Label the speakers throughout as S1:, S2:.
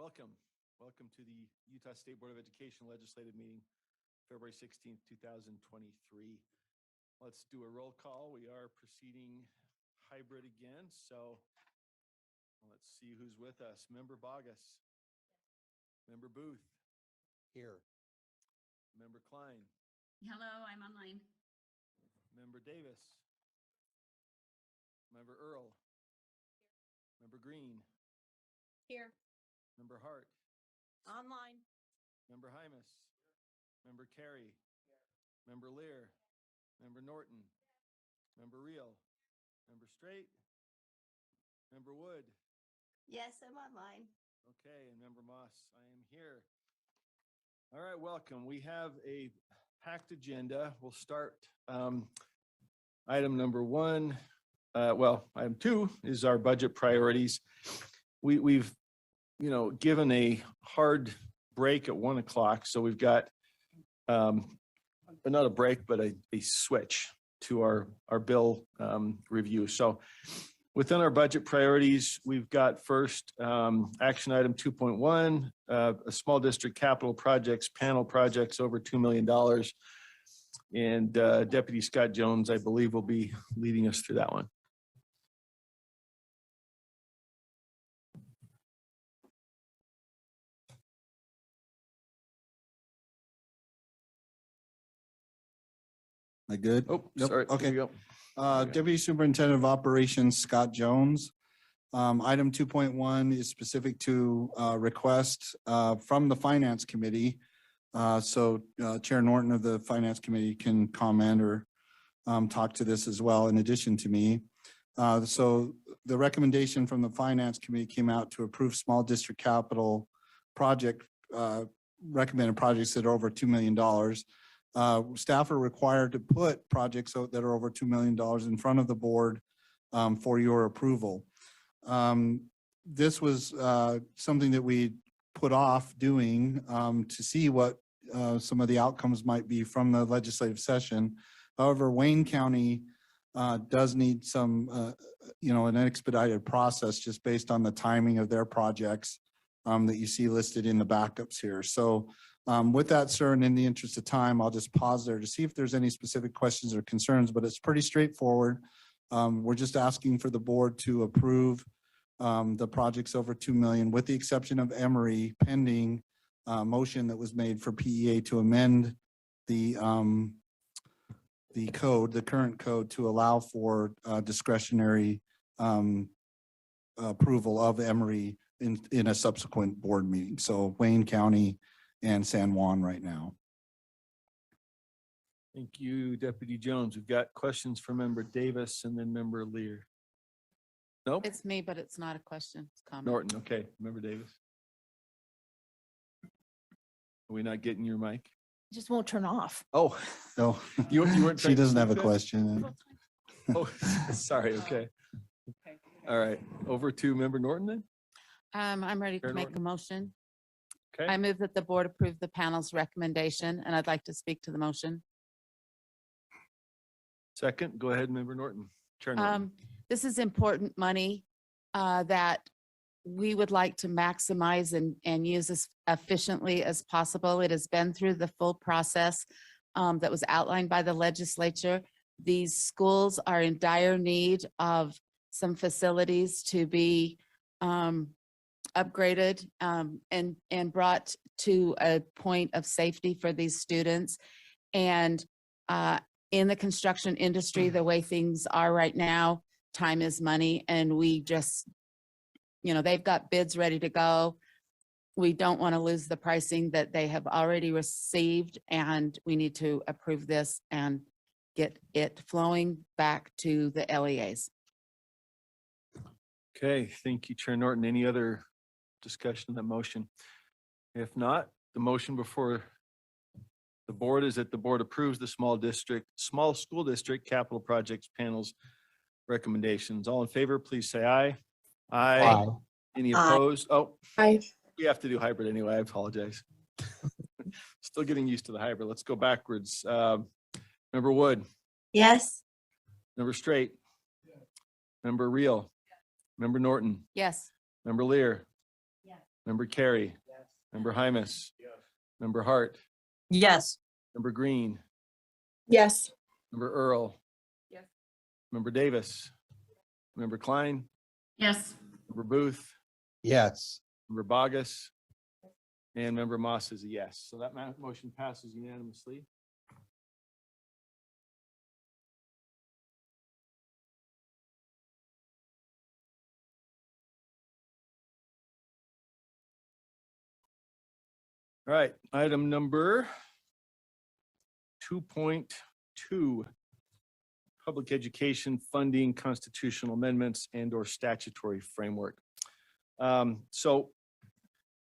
S1: Welcome. Welcome to the Utah State Board of Education Legislative Meeting, February 16th, 2023. Let's do a roll call. We are proceeding hybrid again, so let's see who's with us. Member Bogus. Member Booth.
S2: Here.
S1: Member Klein.
S3: Hello, I'm online.
S1: Member Davis. Member Earl. Member Green.
S3: Here.
S1: Member Hart.
S3: Online.
S1: Member Hymas. Member Carey. Member Lear. Member Norton. Member Reel. Member Straight. Member Wood.
S3: Yes, I'm online.
S1: Okay, and Member Moss, I am here. All right, welcome. We have a packed agenda. We'll start item number one. Item two is our budget priorities. We've given a hard break at 1 o'clock. So we've got not a break, but a switch to our bill review. So within our budget priorities, we've got first action item 2.1, a small district capital projects, panel projects over $2 million. And Deputy Scott Jones, I believe, will be leading us through that one.
S2: Am I good?
S1: Oh,
S2: Yep,
S1: sorry.
S2: okay.
S1: Here you go.
S2: Deputy Superintendent of Operations, Scott Jones. Item 2.1 is specific to request from the Finance Committee. So Chair Norton of the Finance Committee can comment or talk to this as well in addition to me. So the recommendation from the Finance Committee came out to approve small district capital project, recommended projects that are over $2 million. Staff are required to put projects that are over $2 million in front of the board for your approval. This was something that we put off doing to see what some of the outcomes might be from the legislative session. However, Wayne County does need some, an expedited process just based on the timing of their projects that you see listed in the backups here. So with that, sir, and in the interest of time, I'll just pause there to see if there's any specific questions or concerns, but it's pretty straightforward. We're just asking for the board to approve the projects over $2 million, with the exception of Emory, pending motion that was made for PEA to amend the code, the current code, to allow for discretionary approval of Emory in a subsequent board meeting. So Wayne County and San Juan right now.
S1: Thank you, Deputy Jones. We've got questions for Member Davis and then Member Lear. Nope.
S4: It's me, but it's not a question, it's a comment.
S1: Norton, okay. Member Davis. Are we not getting your mic?
S3: Just won't turn off.
S1: Oh,
S2: No,
S1: you weren't.
S2: she
S1: trying to
S2: doesn't have a
S1: speak then?
S2: question.
S1: Oh, sorry. Okay. All right. Over to Member Norton then.
S4: I'm ready
S1: Chair
S4: to make a
S1: Norton.
S4: motion.
S1: Okay.
S4: I move that the board approve the panel's recommendation, and I'd like to speak to the motion.
S1: Second, go ahead, Member Norton. Chair Norton.
S4: This is important money that we would like to maximize and use as efficiently as possible. It has been through the full process that was outlined by the legislature. These schools are in dire need of some facilities to be upgraded and brought to a point of safety for these students. And in the construction industry, the way things are right now, time is money, and we just, they've got bids ready to go. We don't want to lose the pricing that they have already received, and we need to approve this and get it flowing back to the LEAs.
S1: Okay. Thank you, Chair Norton. Any other discussion on that motion? If not, the motion before the board is that the board approves the small school district capital projects panel's recommendations. All in favor, please say aye. Aye. Any opposed? Oh,
S3: Aye.
S1: we have to do hybrid anyway. I apologize. Still getting used to the hybrid. Let's go backwards. Member Wood,
S3: Yes.
S1: Member Straight, Member Reel, Member Norton,
S4: Yes.
S1: Member Lear, Member Carey. Member Hymus. Member Hart.
S3: Yes.
S1: Member Green.
S3: Yes.
S1: Member Earl.
S4: Yes.
S1: Member Davis. Member Klein.
S3: Yes.
S1: Member Booth.
S2: Yes.
S1: Member Bogus. And Member Moss is a yes. So that motion passes unanimously. All right, item number 2.2, public education funding, constitutional amendments and or statutory framework. So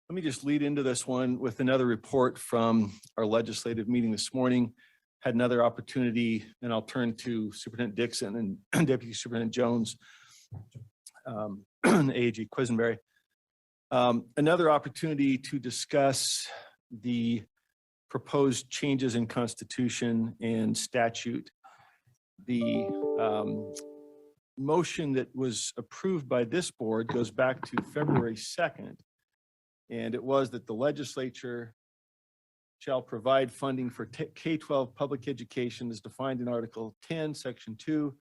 S1: let me just lead into this one with another report from our legislative meeting this morning. Had another opportunity, and I'll turn to Superintendent Dixon and Deputy Superintendent Jones, AG Quisenberry. Another opportunity to discuss the proposed changes in Constitution and statute. The motion that was approved by this board goes back to February 2nd. And it was that the legislature shall provide funding for K-12 public education as defined in Article 10, Section 2,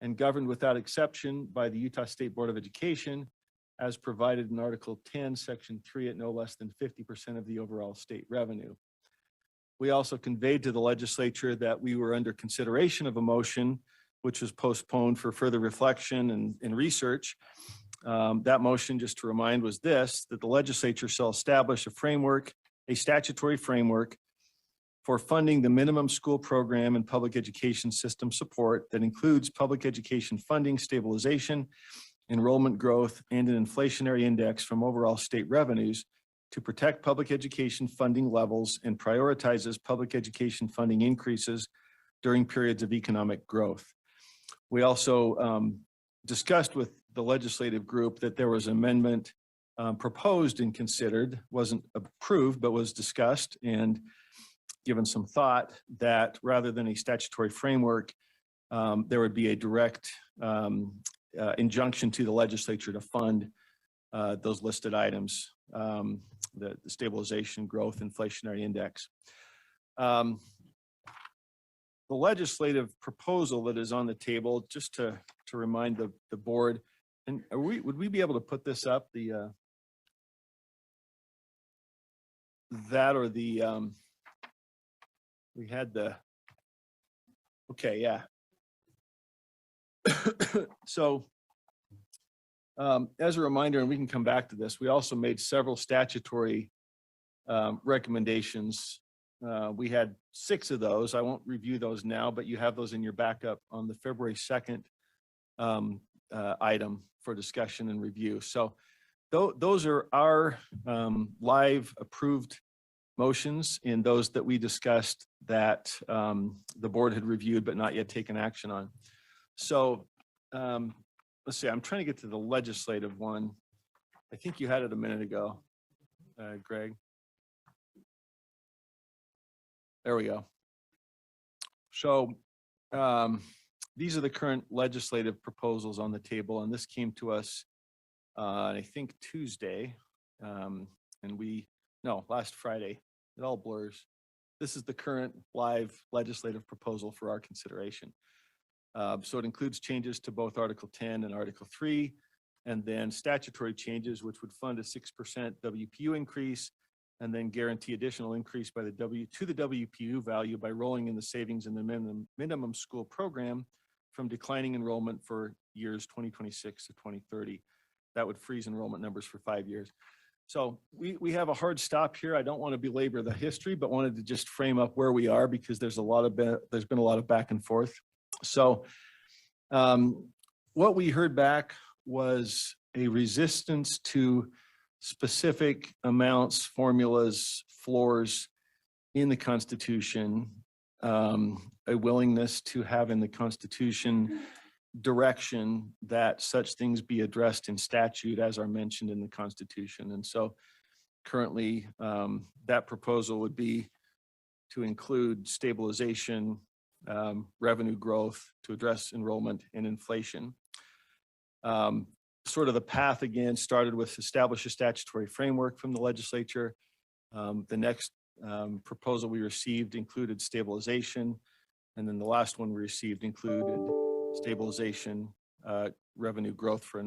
S1: and governed without exception by the Utah State Board of Education as provided in Article 10, Section 3 at no less than 50% of the overall state revenue. We also conveyed to the legislature that we were under consideration of a motion which was postponed for further reflection and research. That motion, just to remind, was this, that the legislature shall establish a framework, a statutory framework for funding the minimum school program and public education system support that includes public education funding stabilization, enrollment growth, and an inflationary index from overall state revenues to protect public education funding levels and prioritizes public education funding increases during periods of economic growth. We also discussed with the legislative group that there was an amendment proposed and considered, wasn't approved, but was discussed and given some thought that rather than a statutory framework, there would be a direct injunction to the legislature to fund those listed items, the stabilization, growth, inflationary index. The legislative proposal that is on the table, just to remind the board, and would we be able to put this up, that or the, we had the, okay, yeah. So as a reminder, and we can come back to this, we also made several statutory recommendations. We had 6 of those. I won't review those now, but you have those in your backup on the February 2nd item for discussion and review. So those are our live approved motions in those that we discussed that the board had reviewed but not yet taken action on. So let's see, I'm trying to get to the legislative one. I think you had it a minute ago, Greg. There we go. So these are the current legislative proposals on the table, and this came to us, I think Tuesday, and last Friday. It all blurs. This is the current live legislative proposal for our consideration. So it includes changes to both Article 10 and Article 3, and then statutory changes, which would fund a 6% WPU increase, and then guarantee additional increase by the WPU value by rolling in the savings in the minimum school program from declining enrollment for years 2026 to 2030. That would freeze enrollment numbers for 5 years. So we have a hard stop here. I don't want to belabor the history, but wanted to just frame up where we are because there's been a lot of back and forth. So what we heard back was a resistance to specific amounts, formulas, floors in the Constitution, a willingness to have in the Constitution direction that such things be addressed in statute as are mentioned in the Constitution. And so currently that proposal would be to include stabilization, revenue growth to address enrollment and inflation. sort of the path again started with establish a statutory framework from the legislature. The next proposal we received included stabilization. And then the last one we received included stabilization, revenue growth for,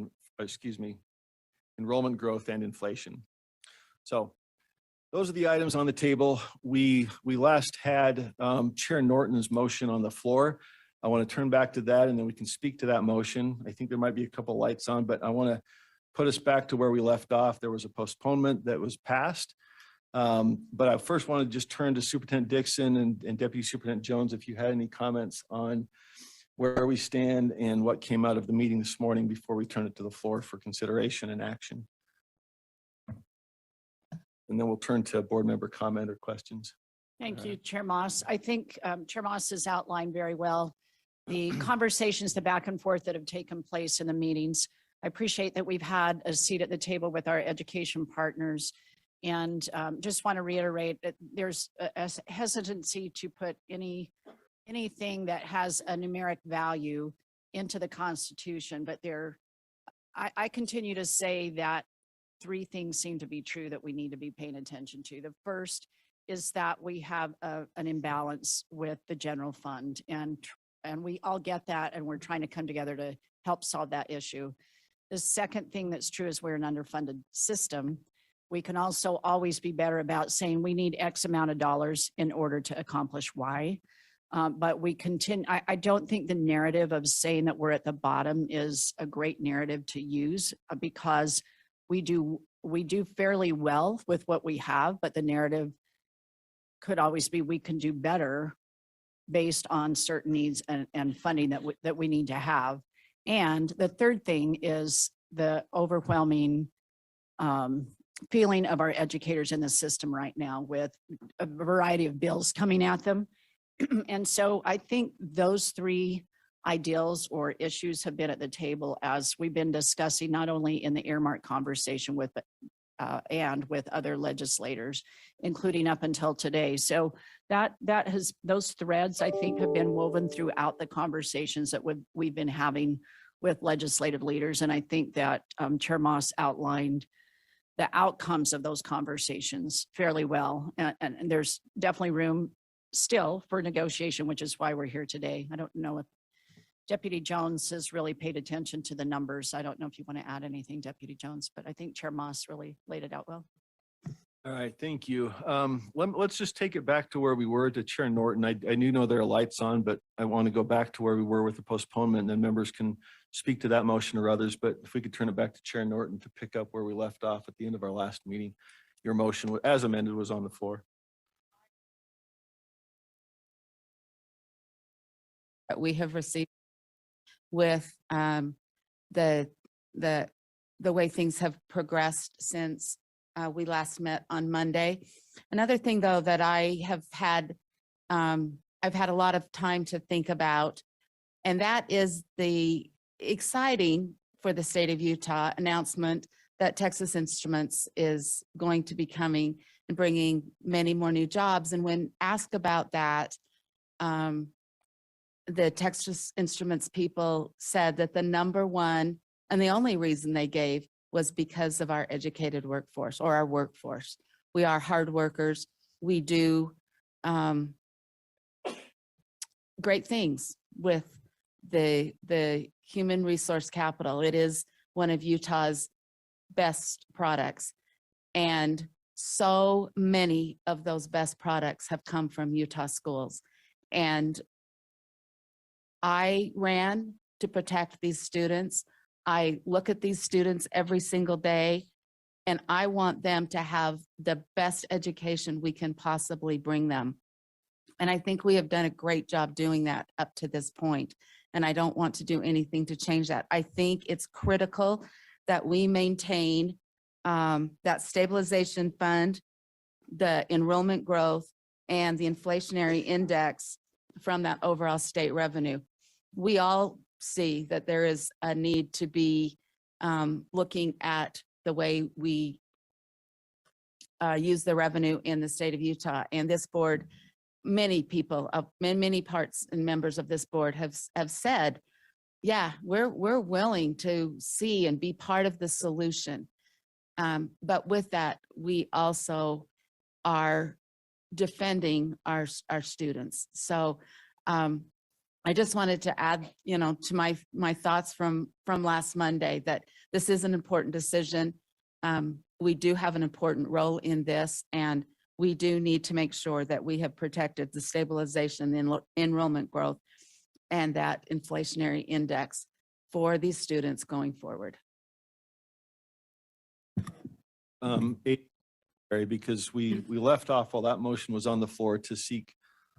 S1: enrollment growth and inflation. So those are the items on the table. We last had Chair Norton's motion on the floor. I want to turn back to that and then we can speak to that motion. I think there might be a couple lights on, but I want to put us back to where we left off. There was a postponement that was passed. But I first want to just turn to Superintendent Dixon and Deputy Superintendent Jones, if you had any comments on where we stand and what came out of the meeting this morning before we turn it to the floor for consideration and action. And then we'll turn to board member comment or questions.
S5: Thank you, Chair Moss. I think Chair Moss has outlined very well the conversations, the back and forth that have taken place in the meetings. I appreciate that we've had a seat at the table with our education partners. And just want to reiterate that there's a hesitancy to put anything that has a numeric value into the Constitution. But I continue to say that three things seem to be true that we need to be paying attention to. The first is that we have an imbalance with the general fund, and we all get that, and we're trying to come together to help solve that issue. The second thing that's true is we're an underfunded system. We can also always be better about saying we need X amount of dollars in order to accomplish Y. But we continue, I don't think the narrative of saying that we're at the bottom is a great narrative to use because we do fairly well with what we have, but the narrative could always be we can do better based on certain needs and funding that we need to have. And the third thing is the overwhelming feeling of our educators in the system right now with a variety of bills coming at them. And so I think those three ideals or issues have been at the table as we've been discussing, not only in the earmark conversation with and with other legislators, including up until today. So those threads, I think, have been woven throughout the conversations that we've been having with legislative leaders. And I think that Chair Moss outlined the outcomes of those conversations fairly well. And there's definitely room still for negotiation, which is why we're here today. I don't know if Deputy Jones has really paid attention to the numbers. I don't know if you want to add anything, Deputy Jones, but I think Chair Moss really laid it out well.
S1: All right, thank you. Let's just take it back to where we were to Chair Norton. I do know there are lights on, but I want to go back to where we were with the postponement, and then members can speak to that motion or others. But if we could turn it back to Chair Norton to pick up where we left off at the end of our last meeting. Your motion, as amended, was on the floor.
S4: That we have received with the way things have progressed since we last met on Monday. Another thing, though, that I have had, I've had a lot of time to think about, and that is the exciting for the state of Utah announcement that Texas Instruments is going to be coming and bringing many more new jobs. And when asked about that, the Texas Instruments people said that the number one and the only reason they gave was because of our educated workforce or our workforce. We are hard workers. We do great things with the human resource capital. It is one of Utah's best products. And so many of those best products have come from Utah schools. And I ran to protect these students. I look at these students every single day, and I want them to have the best education we can possibly bring them. And I think we have done a great job doing that up to this point. And I don't want to do anything to change that. I think it's critical that we maintain that stabilization fund, the enrollment growth, and the inflationary index from that overall state revenue. We all see that there is a need to be looking at the way we use the revenue in the state of Utah. And this board, many people of many parts and members of this board have said yeah, we're willing to see and be part of the solution. But with that, we also are defending our students. So I just wanted to add, to my thoughts from last Monday, that this is an important decision. We do have an important role in this, and we do need to make sure that we have protected the stabilization in enrollment growth and that inflationary index for these students going forward.
S1: Barry, because we left off while that motion was on the floor to seek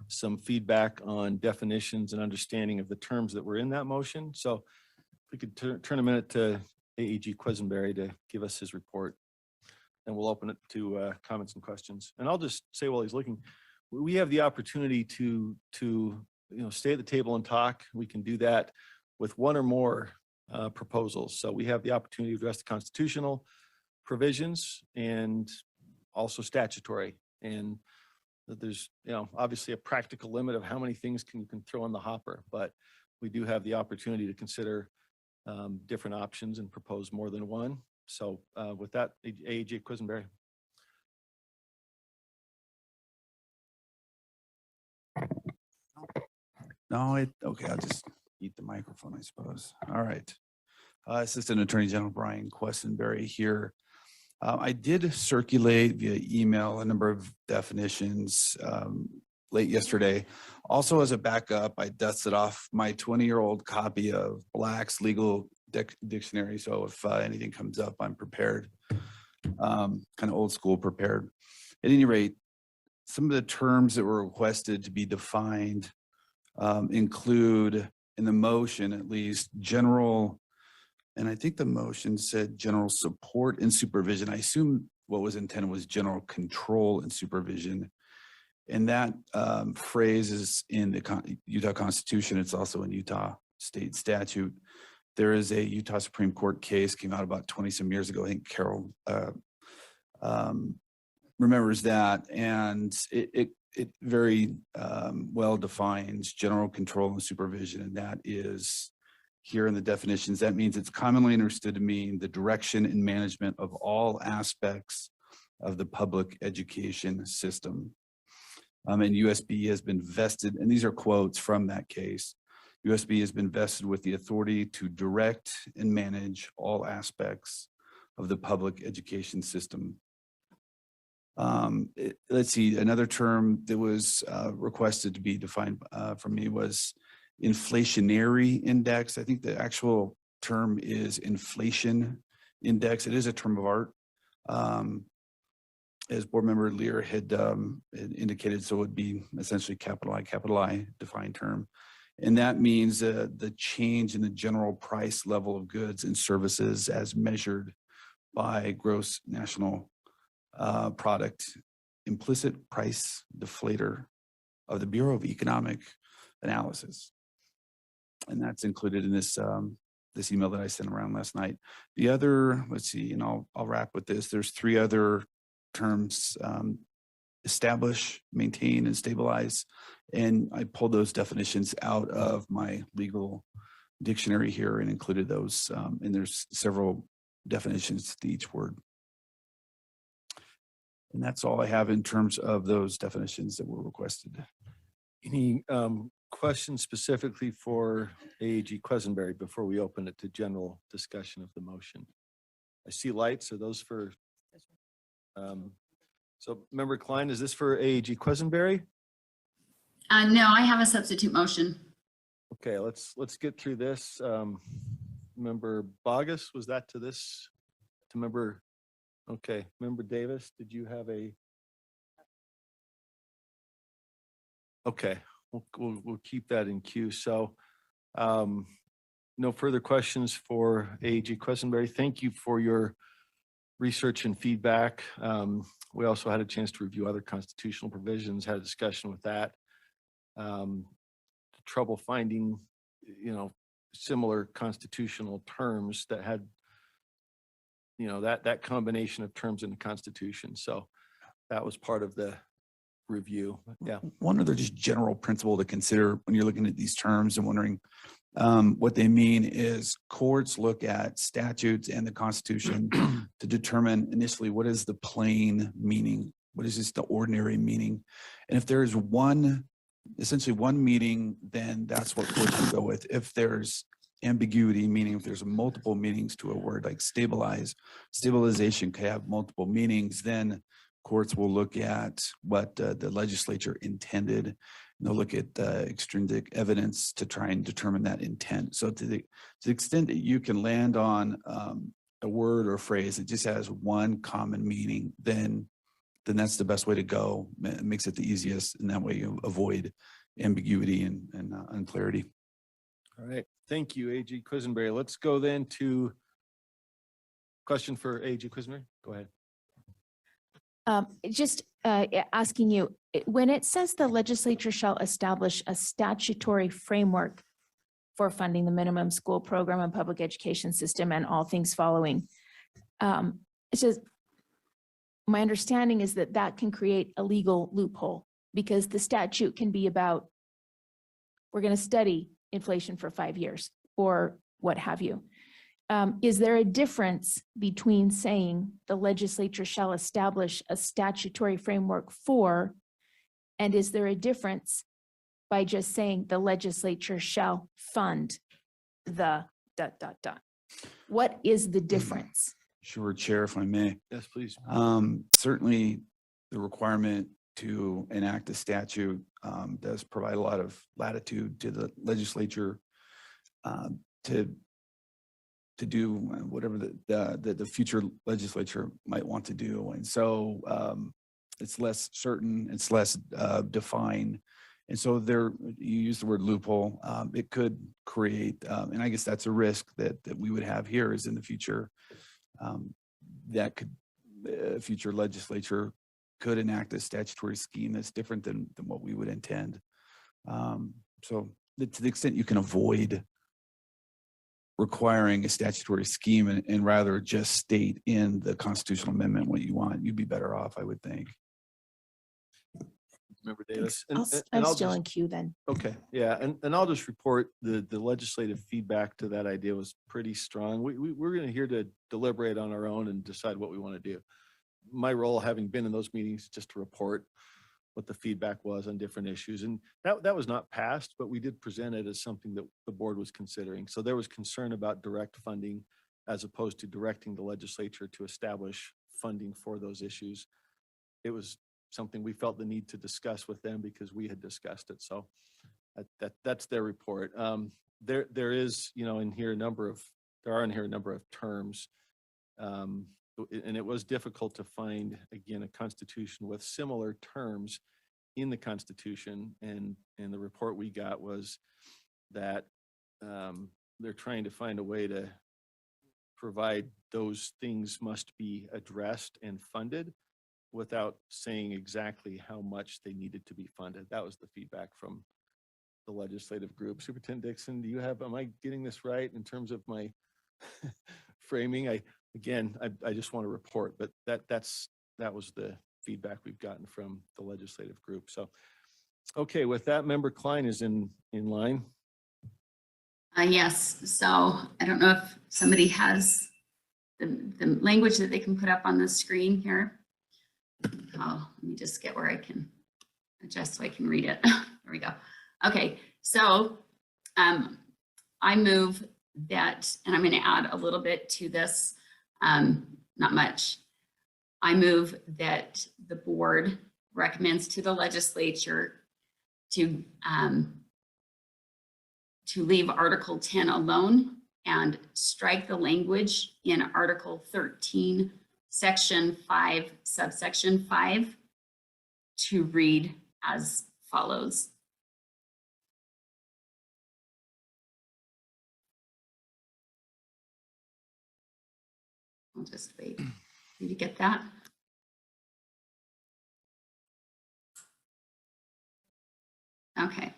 S1: some feedback on definitions and understanding of the terms that were in that motion. So if we could turn a minute to AEG Quisenberry to give us his report, and we'll open it to comments and questions. And I'll just say while he's looking, we have the opportunity to stay at the table and talk. We can do that with one or more proposals. So we have the opportunity to address the constitutional provisions and also statutory. And that there's, obviously a practical limit of how many things you can throw in the hopper, but we do have the opportunity to consider different options and propose more than one. So with that, AEG Quisenberry.
S6: No, okay, I'll just eat the microphone, I suppose. All right. Assistant Attorney General Brian Questenberry here. I did circulate via email a number of definitions late yesterday. Also, as a backup, I dusted off my 20-year-old copy of Black's Legal Dictionary. So if anything comes up, I'm prepared, kind of old school prepared. At any rate, some of the terms that were requested to be defined include, in the motion at least, general, and I think the motion said general support and supervision. I assume what was intended was general control and supervision. And that phrase is in the Utah Constitution. It's also in Utah state statute. There is a Utah Supreme Court case, came out about 20 some years ago. I think Carol remembers that. And it very well defines general control and supervision. And that is here in the definitions. That means it's commonly understood to mean the direction and management of all aspects of the public education system. And USB has been vested, and these are quotes from that case. USB has been vested with the authority to direct and manage all aspects of the public education system. Let's see, another term that was requested to be defined from me was inflationary index. I think the actual term is inflation index. It is a term of art. As board member Lear had indicated, so it would be essentially capital I defined term. And that means the change in the general price level of goods and services as measured by gross national product, implicit price deflator of the Bureau of Economic Analysis. And that's included in this this email that I sent around last night. The other, let's see, and I'll wrap with this. There's three other terms: establish, maintain, and stabilize. And I pulled those definitions out of my legal dictionary here and included those. And there's several definitions to each word. And that's all I have in terms of those definitions that were requested.
S1: Any questions specifically for AEG Quisenberry before we open it to general discussion of the motion? I see lights. Are those for? So Member Klein, is this for AEG Quisenberry?
S3: No, I have a substitute motion.
S1: Okay, let's get through this. Member Bogus, was that to this? To member? Okay, Member Davis, did you have a? Okay, we'll keep that in queue. So no further questions for AEG Quisenberry. Thank you for your research and feedback. We also had a chance to review other constitutional provisions, had a discussion with that. Trouble finding, similar constitutional terms that had, that combination of terms in the Constitution. So that was part of the review. Yeah.
S6: One other just general principle to consider when you're looking at these terms and wondering what they mean is courts look at statutes and the Constitution to determine initially what is the plain meaning, what is just the ordinary meaning. And if there is essentially one meaning, then that's what courts will go with. If there's ambiguity, meaning if there's multiple meanings to a word like stabilization can have multiple meanings, then courts will look at what the legislature intended. And they'll look at extrinsic evidence to try and determine that intent. So to the extent that you can land on a word or a phrase that just has one common meaning, then that's the best way to go. It makes it the easiest, and that way you avoid ambiguity and unclarity.
S1: All right. Thank you, AG Quisenberry. Let's go then to question for AG Quisenberry. Go ahead.
S7: Just asking you, when it says the legislature shall establish a statutory framework for funding the minimum school program and public education system and all things following, it says, my understanding is that that can create a legal loophole because the statute can be about, we're going to study inflation for 5 years or what have you. Is there a difference between saying the legislature shall establish a statutory framework for, and is there a difference by just saying the legislature shall fund the ... What is the difference?
S6: Sure, Chair, if I may.
S1: Yes, please.
S6: Certainly the requirement to enact a statute does provide a lot of latitude to the legislature to do whatever the future legislature might want to do. And so it's less certain, it's less defined. And so you use the word loophole, it could create, and I guess that's a risk that we would have here is in the future, that future legislature could enact a statutory scheme that's different than what we would intend. So to the extent you can avoid requiring a statutory scheme and rather just state in the constitutional amendment what you want, you'd be better off, I would think.
S1: Member Davis.
S7: I'm
S1: I'll
S7: still
S1: just-
S7: in queue then.
S1: Okay, yeah, and I'll just report the legislative feedback to that idea was pretty strong. We're going to here to deliberate on our own and decide what we want to do. My role, having been in those meetings, is just to report what the feedback was on different issues. And that was not passed, but we did present it as something that the board was considering. So there was concern about direct funding as opposed to directing the legislature to establish funding for those issues. It was something we felt the need to discuss with them because we had discussed it. So that's their report. There is, in here a number of terms. And it was difficult to find, again, a constitution with similar terms in the Constitution. And the report we got was that they're trying to find a way to provide those things must be addressed and funded without saying exactly how much they needed to be funded. That was the feedback from the legislative group. Superintendent Dixon, am I getting this right in terms of my framing? I just want to report, but that was the feedback we've gotten from the legislative group. So, okay, with that, Member Klein is in line.
S3: Yes, so I don't know if somebody has the language that they can put up on the screen here. Oh, let me just get where I can adjust so I can read it. There we go. Okay, so I move that, and I'm going to add a little bit to this, not much. I move that the board recommends to the legislature to leave Article 10 alone and strike the language in Article 13, Section 5, subsection 5, to read as follows. I'll just wait for you to get that. Okay.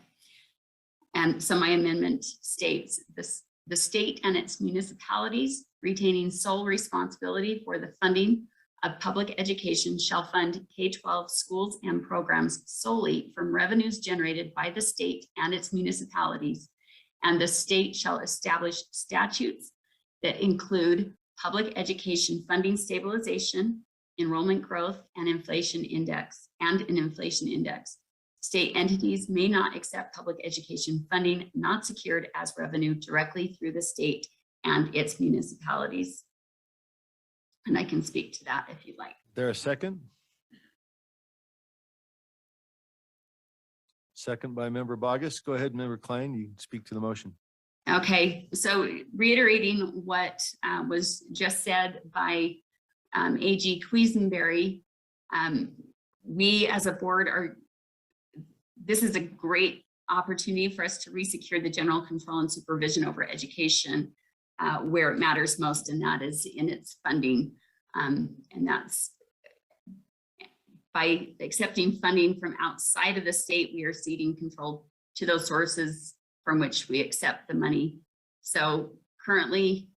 S3: And so my amendment states this: the state and its municipalities retaining sole responsibility for the funding of public education shall fund K-12 schools and programs solely from revenues generated by the state and its municipalities. And the state shall establish statutes that include public education funding stabilization, enrollment growth, and an inflation index. State entities may not accept public education funding not secured as revenue directly through the state and its municipalities. And I can speak to that if you'd like.
S1: There a second? Second by member Bogus. Go ahead, member Klein, you can speak to the motion.
S3: Okay, so reiterating what was just said by AG Quisenberry, we as a board this is a great opportunity for us to resecure the general control and supervision over education where it matters most, and that is in its funding. And that's by accepting funding from outside of the state, we are ceding control to those sources from which we accept the money. So currently,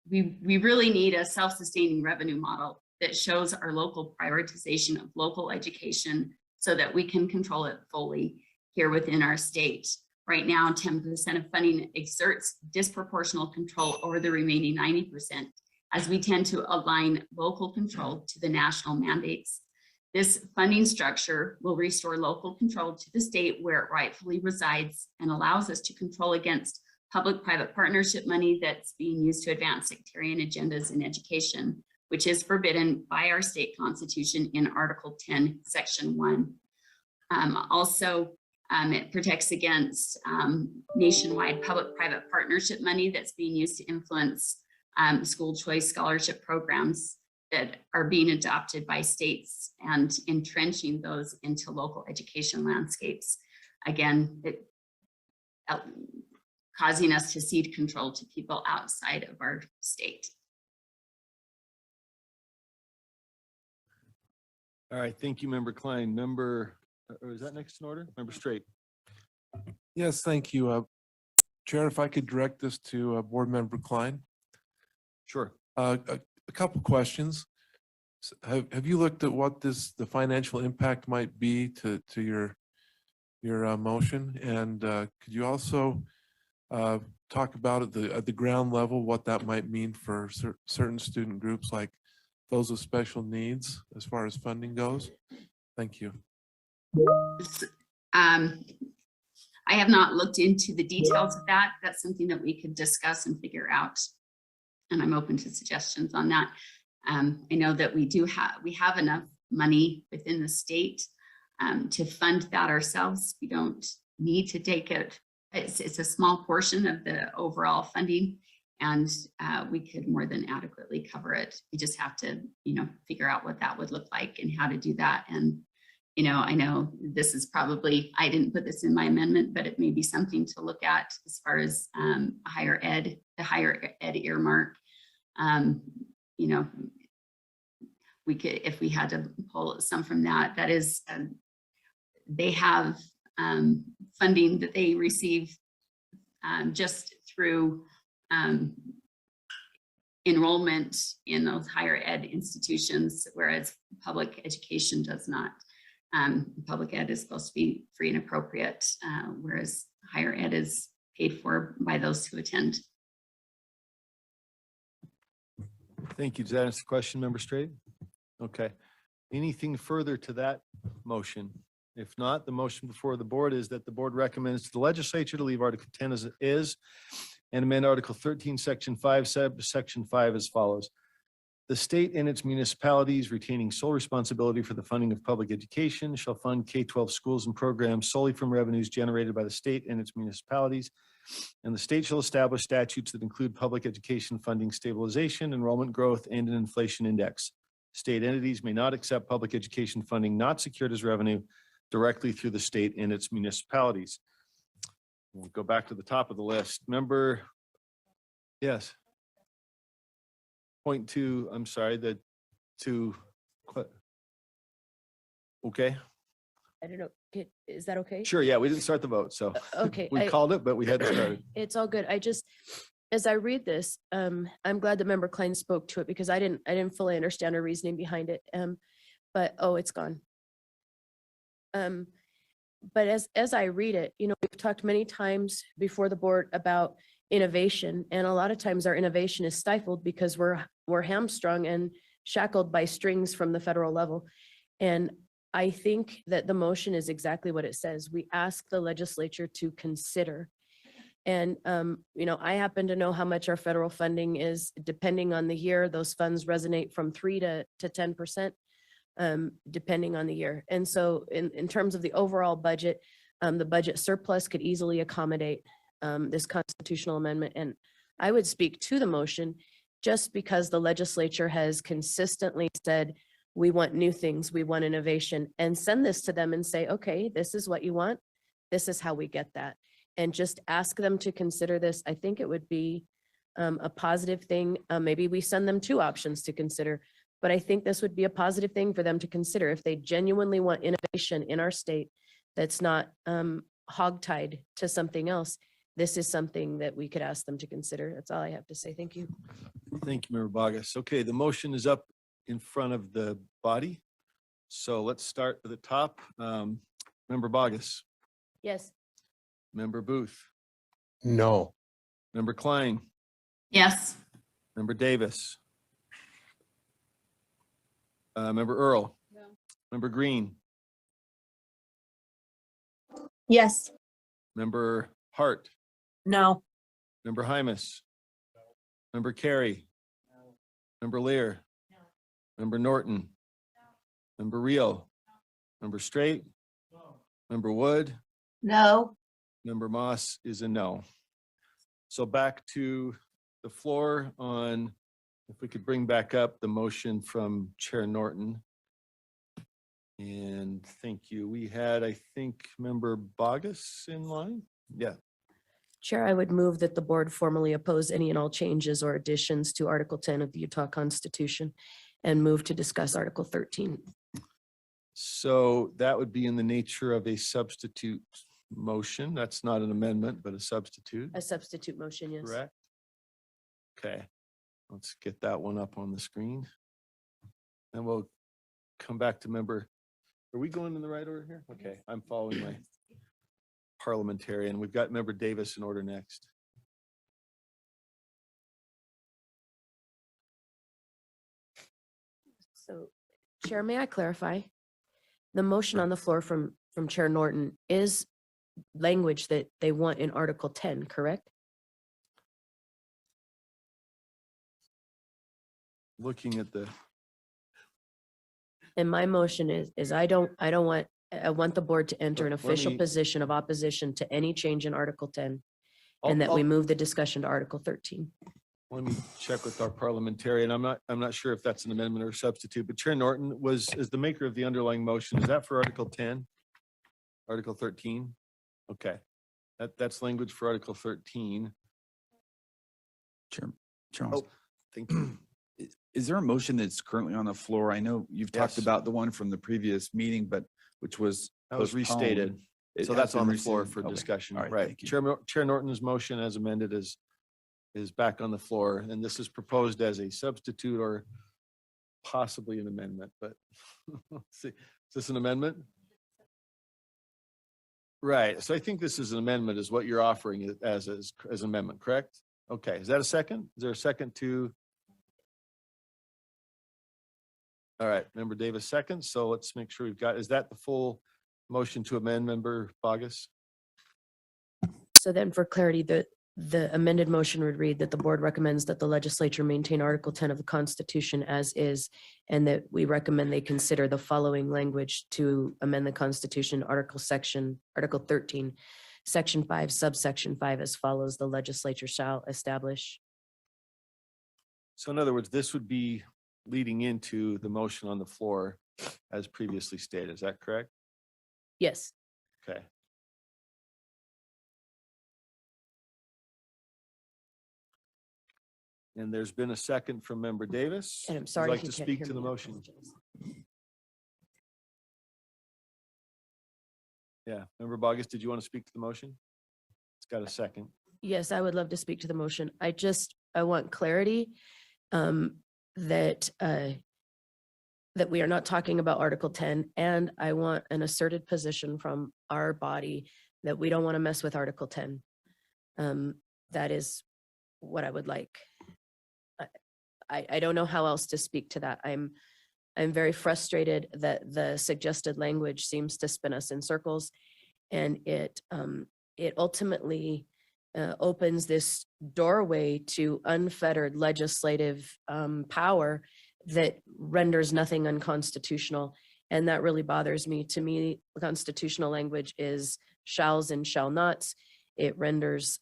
S3: we really need a self-sustaining revenue model that shows our local prioritization of local education so that we can control it fully here within our state. Right now, 10% of funding exerts disproportional control over the remaining 90%, as we tend to align local control to the national mandates. This funding structure will restore local control to the state where it rightfully resides and allows us to control against public-private partnership money that's being used to advance sectarian agendas in education, which is forbidden by our state constitution in Article 10, Section 1. It protects against nationwide public-private partnership money that's being used to influence school choice scholarship programs that are being adopted by states and entrenching those into local education landscapes. Again, causing us to cede control to people outside of our state.
S1: All right, thank you, member Klein. Member, or is that next in order? Member Straight.
S8: Yes, thank you. Chair, if I could direct this to Board Member Klein.
S1: Sure.
S8: A couple questions. Have you looked at what the financial impact might be to your motion? And could you also talk about at the ground level what that might mean for certain student groups like those with special needs as far as funding goes? Thank you.
S3: I have not looked into the details of that. That's something that we could discuss and figure out. And I'm open to suggestions on that. I know that we have enough money within the state to fund that ourselves. We don't need to take it. It's a small portion of the overall funding, and we could more than adequately cover it. We just have to, figure out what that would look like and how to do that. And, I know this is probably, I didn't put this in my amendment, but it may be something to look at as far as the higher ed earmark. We could, if we had to pull some from that is, they have funding that they receive just through enrollment in those higher ed institutions, whereas public education does not. Public ed is supposed to be free and appropriate, whereas higher ed is paid for by those who attend.
S1: Thank you. Does that answer the question, member Straight? Okay. Anything further to that motion? If not, the motion before the board is that the board recommends to the legislature to leave Article 10 as it is and amend Article 13, Section 5, Section 5 as follows. The state and its municipalities retaining sole responsibility for the funding of public education shall fund K-12 schools and programs solely from revenues generated by the state and its municipalities. And the state shall establish statutes that include public education funding stabilization, enrollment growth, and an inflation index. State entities may not accept public education funding not secured as revenue directly through the state and its municipalities. We'll go back to the top of the list. Member, yes. Point two, I'm sorry, okay,
S9: I don't know, is that okay?
S1: sure, yeah, we didn't start the vote, so
S9: Okay.
S1: we called it, but we hadn't started.
S9: It's all good. as I read this, I'm glad that Member Klein spoke to it because I didn't fully understand her reasoning behind it. But, oh, it's gone. But as I read it, you know, we've talked many times before the board about innovation, and a lot of times our innovation is stifled because we're hamstrung and shackled by strings from the federal level. And I think that the motion is exactly what it says. We ask the legislature to consider. And, you know, I happen to know how much our federal funding is, depending on the year. Those funds resonate from 3 to 10%, depending on the year. And so in terms of the overall budget, the budget surplus could easily accommodate this constitutional amendment. And I would speak to the motion just because the legislature has consistently said, we want new things, we want innovation, and send this to them and say, okay, this is what you want. This is how we get that. And just ask them to consider this. I think it would be a positive thing. Maybe we send them 2 options to consider, but I think this would be a positive thing for them to consider if they genuinely want innovation in our state that's not hogtied to something else. This is something that we could ask them to consider. That's all I have to say. Thank you.
S1: Thank you, Member Bogus. Okay, the motion is up in front of the body. So let's start at the top. Member Bogus,
S9: Yes.
S1: Member Booth,
S8: No.
S1: Member Klein,
S3: Yes.
S1: Member Davis. Member Earl.
S3: No.
S1: Member Green,
S7: Yes.
S1: Member Hart,
S7: No.
S1: Member Hymus. Member Carey. Member Lear. Member Norton. Member Rio. Member Straight. Member Wood.
S7: No.
S1: Member Moss is a no. So back to the floor on, if we could bring back up the motion from Chair Norton. And thank you. We had, I think, Member Bogus in line. Yeah.
S9: Chair, I would move that the board formally oppose any and all changes or additions to Article 10 of the Utah Constitution and move to discuss Article 13.
S1: So that would be in the nature of a substitute motion. That's not an amendment, but a substitute,
S9: A substitute motion, yes.
S1: correct? Okay, let's get that one up on the screen. And we'll come back to member, are we going in the right order here? Okay, I'm following my parliamentarian. We've got Member Davis in order next.
S9: So, Chair, may I clarify? The motion on the floor from Chair Norton is language that they want in Article 10, correct?
S1: Looking at the,
S9: And my motion is I want the board to enter an
S1: Let
S9: official
S1: me-
S9: position of opposition to any change in Article 10, and that
S1: I'll-
S9: we move the discussion to Article 13.
S1: let me check with our parliamentarian. I'm not sure if that's an amendment or a substitute, but Chair Norton is the maker of the underlying motion. Is that for Article 10? Article 13? Okay. That's language for Article 13.
S6: Charles,
S1: Oh, thank you.
S6: is there a motion that's currently on the floor? I know you've talked
S1: Yes.
S6: about the one from the previous meeting, but which was
S1: That was
S6: postponed.
S1: restated.
S6: It
S1: So
S6: has
S1: that's
S6: been
S1: on the floor
S6: rescinded.
S1: for
S6: Okay.
S1: discussion,
S6: All right,
S1: right?
S6: thank you.
S1: Chair Norton's motion as amended is back on the floor, and this is proposed as a substitute or possibly an amendment, but let's see, is this an amendment? Right, so I think this is an amendment is what you're offering it as an amendment, correct? Okay, is that a second? Is there a second to? All right, Member Davis seconds, so let's make sure we've got, is that the full motion to amend, Member Bogus?
S9: So then for clarity, the amended motion would read that the board recommends that the legislature maintain Article 10 of the Constitution as is, and that we recommend they consider the following language to amend the Constitution, Article 13, Section 5, subsection 5 as follows: the legislature shall establish.
S1: So in other words, this would be leading into the motion on the floor as previously stated. Is that correct?
S9: Yes.
S1: Okay. And there's been a second from Member Davis.
S9: And I'm
S1: Would you
S9: sorry.
S1: like
S9: if you
S1: to
S9: can't
S1: speak
S9: hear
S1: to the
S9: me, I
S1: motion?
S9: apologize.
S1: Yeah, Member Bogus, did you want to speak to the motion? It's got a second.
S9: Yes, I would love to speak to the motion. I want clarity that that we are not talking about Article 10, and I want an asserted position from our body that we don't want to mess with Article 10. That is what I would like. I don't know how else to speak to that. I'm very frustrated that the suggested language seems to spin us in circles, and it ultimately opens this doorway to unfettered legislative power that renders nothing unconstitutional. And that really bothers me. To me, constitutional language is shalls and shall nots. It renders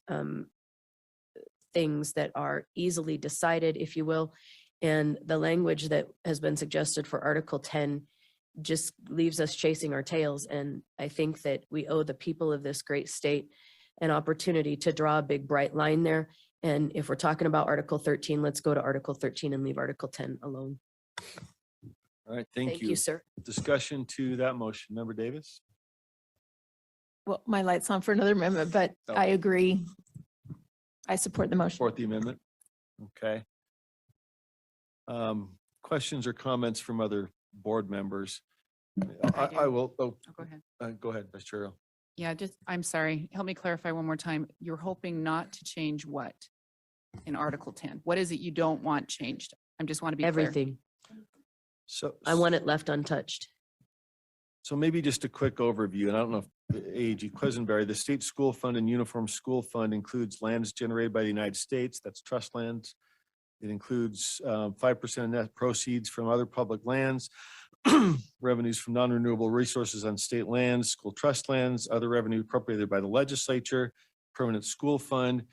S9: things that are easily decided, if you will. And the language that has been suggested for Article 10 just leaves us chasing our tails. And I think that we owe the people of this great state an opportunity to draw a big bright line there. And if we're talking about Article 13, let's go to Article 13 and leave Article 10 alone.
S1: All right, thank you.
S9: you, sir.
S1: Discussion to that motion. Member Davis?
S7: Well, my light's on for another amendment, but I
S1: Okay.
S7: agree. I support the motion.
S1: Support the amendment. Okay. Questions or comments from other board members? I will,
S10: Oh, go ahead.
S1: go ahead, Vice Chair Earl.
S10: Yeah, I'm sorry. Help me clarify one more time. You're hoping not to change what in Article 10? What is it you don't want changed? I just want to be clear.
S9: Everything.
S1: So
S9: I want it left untouched.
S1: So maybe just a quick overview, and I don't know if AG Quisenberry, the state school fund and uniform school fund includes lands generated by the United States, that's trust lands. It includes 5% of net proceeds from other public lands, revenues from non-renewable resources on state lands, school trust lands, other revenue appropriated by the legislature, permanent school fund,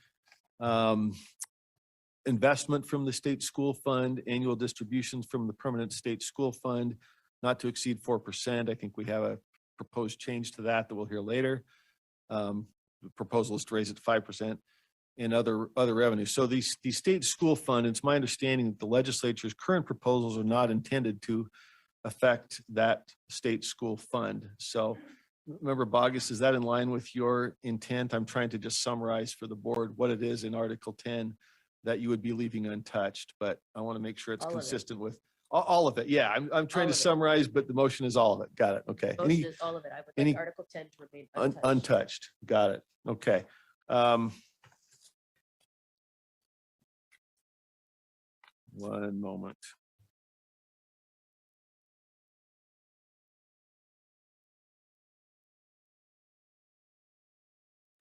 S1: investment from the state school fund, annual distributions from the permanent state school fund, not to exceed 4%. I think we have a proposed change to that we'll hear later. The proposal is to raise it to 5%. And other revenues. So the state school fund, it's my understanding that the legislature's current proposals are not intended to affect that state school fund. So Member Bogus, is that in line with your intent? I'm trying to just summarize for the board what it is in Article 10 that you would be leaving untouched, but I want to make sure it's
S9: All of it.
S1: consistent with all of it. Yeah, I'm trying
S9: All
S1: to
S9: of it.
S1: summarize, but the motion is all of it. Got it. Okay.
S9: Most is all of it. I would
S1: any-
S9: like Article 10 to remain untouched.
S1: Untouched. Got it. Okay. One moment.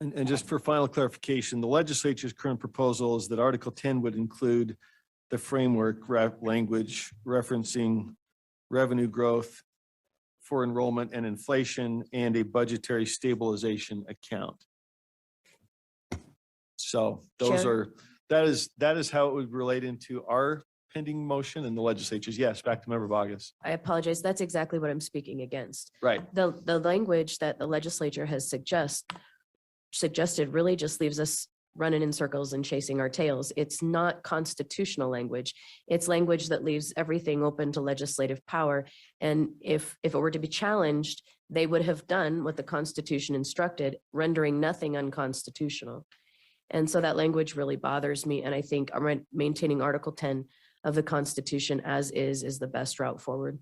S1: And just for final clarification, the legislature's current proposal is that Article 10 would include the framework language referencing revenue growth for enrollment and inflation and a budgetary stabilization account. So those
S9: Chair?
S1: are, that is how it would relate into our pending motion and the legislature's. Yes, back to Member Bogus.
S9: I apologize. That's exactly what I'm speaking against.
S1: Right.
S9: The language that the legislature has suggested really just leaves us running in circles and chasing our tails. It's not constitutional language. It's language that leaves everything open to legislative power. And if it were to be challenged, they would have done what the Constitution instructed, rendering nothing unconstitutional. And so that language really bothers me. And I think maintaining Article 10 of the Constitution as is the best route forward.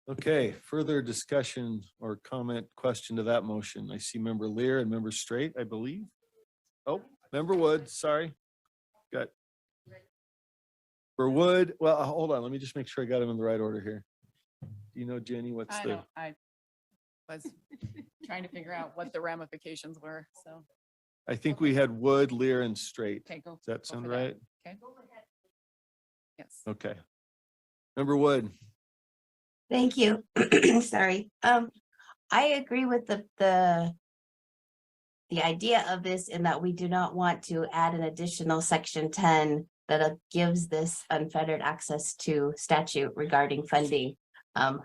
S1: Okay, further discussion or comment, question to that motion. I see Member Lear and Member Straight, I believe. Oh, Member Wood, sorry. Got. For Wood, well, hold on, let me just make sure I got him in the right order here. Do you know, Jenny, what's
S10: I
S1: the,
S10: know, I was trying to figure out what the ramifications were, so,
S1: I think we had Wood, Lear and Straight.
S10: okay, go.
S1: Does that
S10: go
S1: sound
S10: for that.
S1: right?
S10: Okay. Yes.
S1: Okay. Member Wood,
S11: Thank you. Sorry. I agree with the idea of this in that we do not want to add an additional section 10 that gives this unfettered access to statute regarding funding.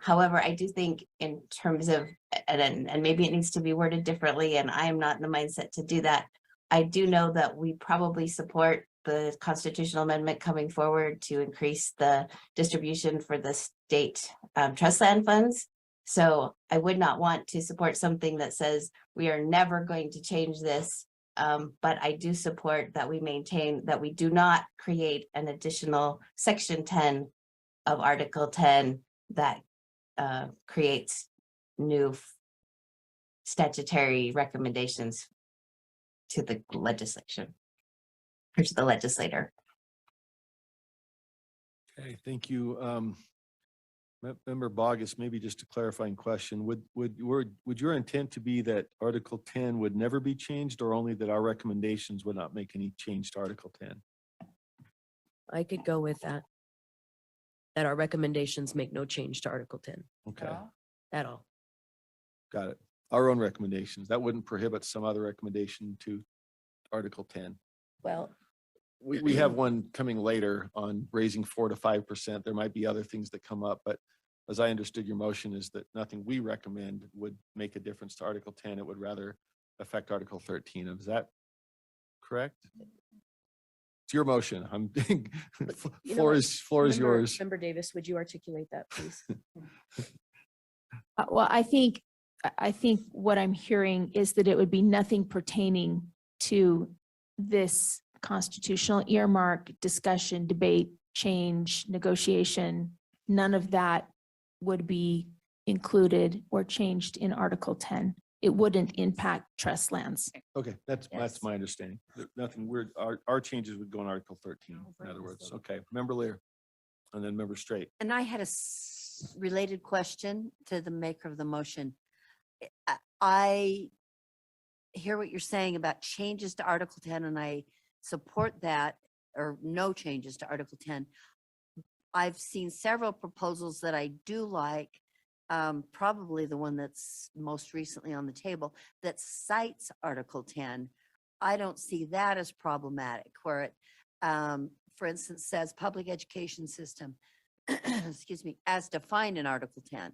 S11: However, I do think in terms of, and maybe it needs to be worded differently, and I am not in the mindset to do that. I do know that we probably support the constitutional amendment coming forward to increase the distribution for the state trust land funds. So I would not want to support something that says we are never going to change this But I do support that we maintain, that we do not create an additional section 10 of Article 10 that creates new statutory recommendations to the legislation or to the legislator.
S1: Okay, thank you. Member Bogus, maybe just a clarifying question. Would your intent to be that Article 10 would never be changed, or only that our recommendations would not make any change to Article 10?
S9: I could go with that. That our recommendations make no change to Article 10
S1: Okay,
S9: at all.
S1: got it. Our own recommendations. That wouldn't prohibit some other recommendation to Article 10.
S9: Well,
S1: We have one coming later on raising 4 to 5%. There might be other things that come up, but as I understood your motion is that nothing we recommend would make a difference to Article 10. It would rather affect Article 13. Is that correct? It's your motion. I'm,
S9: you know
S1: floor
S9: what?
S1: is yours.
S9: Member Davis, would you articulate that, please?
S7: Well, I think what I'm hearing is that it would be nothing pertaining to this constitutional earmark discussion, debate, change, negotiation. None of that would be included or changed in Article 10. It wouldn't impact trust lands.
S1: Okay, that's
S9: Yes.
S1: my understanding. Nothing weird. Our changes would go in Article 13, in other words. Okay, Member Lear. And then Member Straight.
S12: And I had a related question to the maker of the motion. I hear what you're saying about changes to Article 10, and I support that, or no changes to Article 10. I've seen several proposals that I do like, probably the one that's most recently on the table that cites Article 10. I don't see that as problematic, where it, for instance, says public education system, excuse me, as defined in Article 10.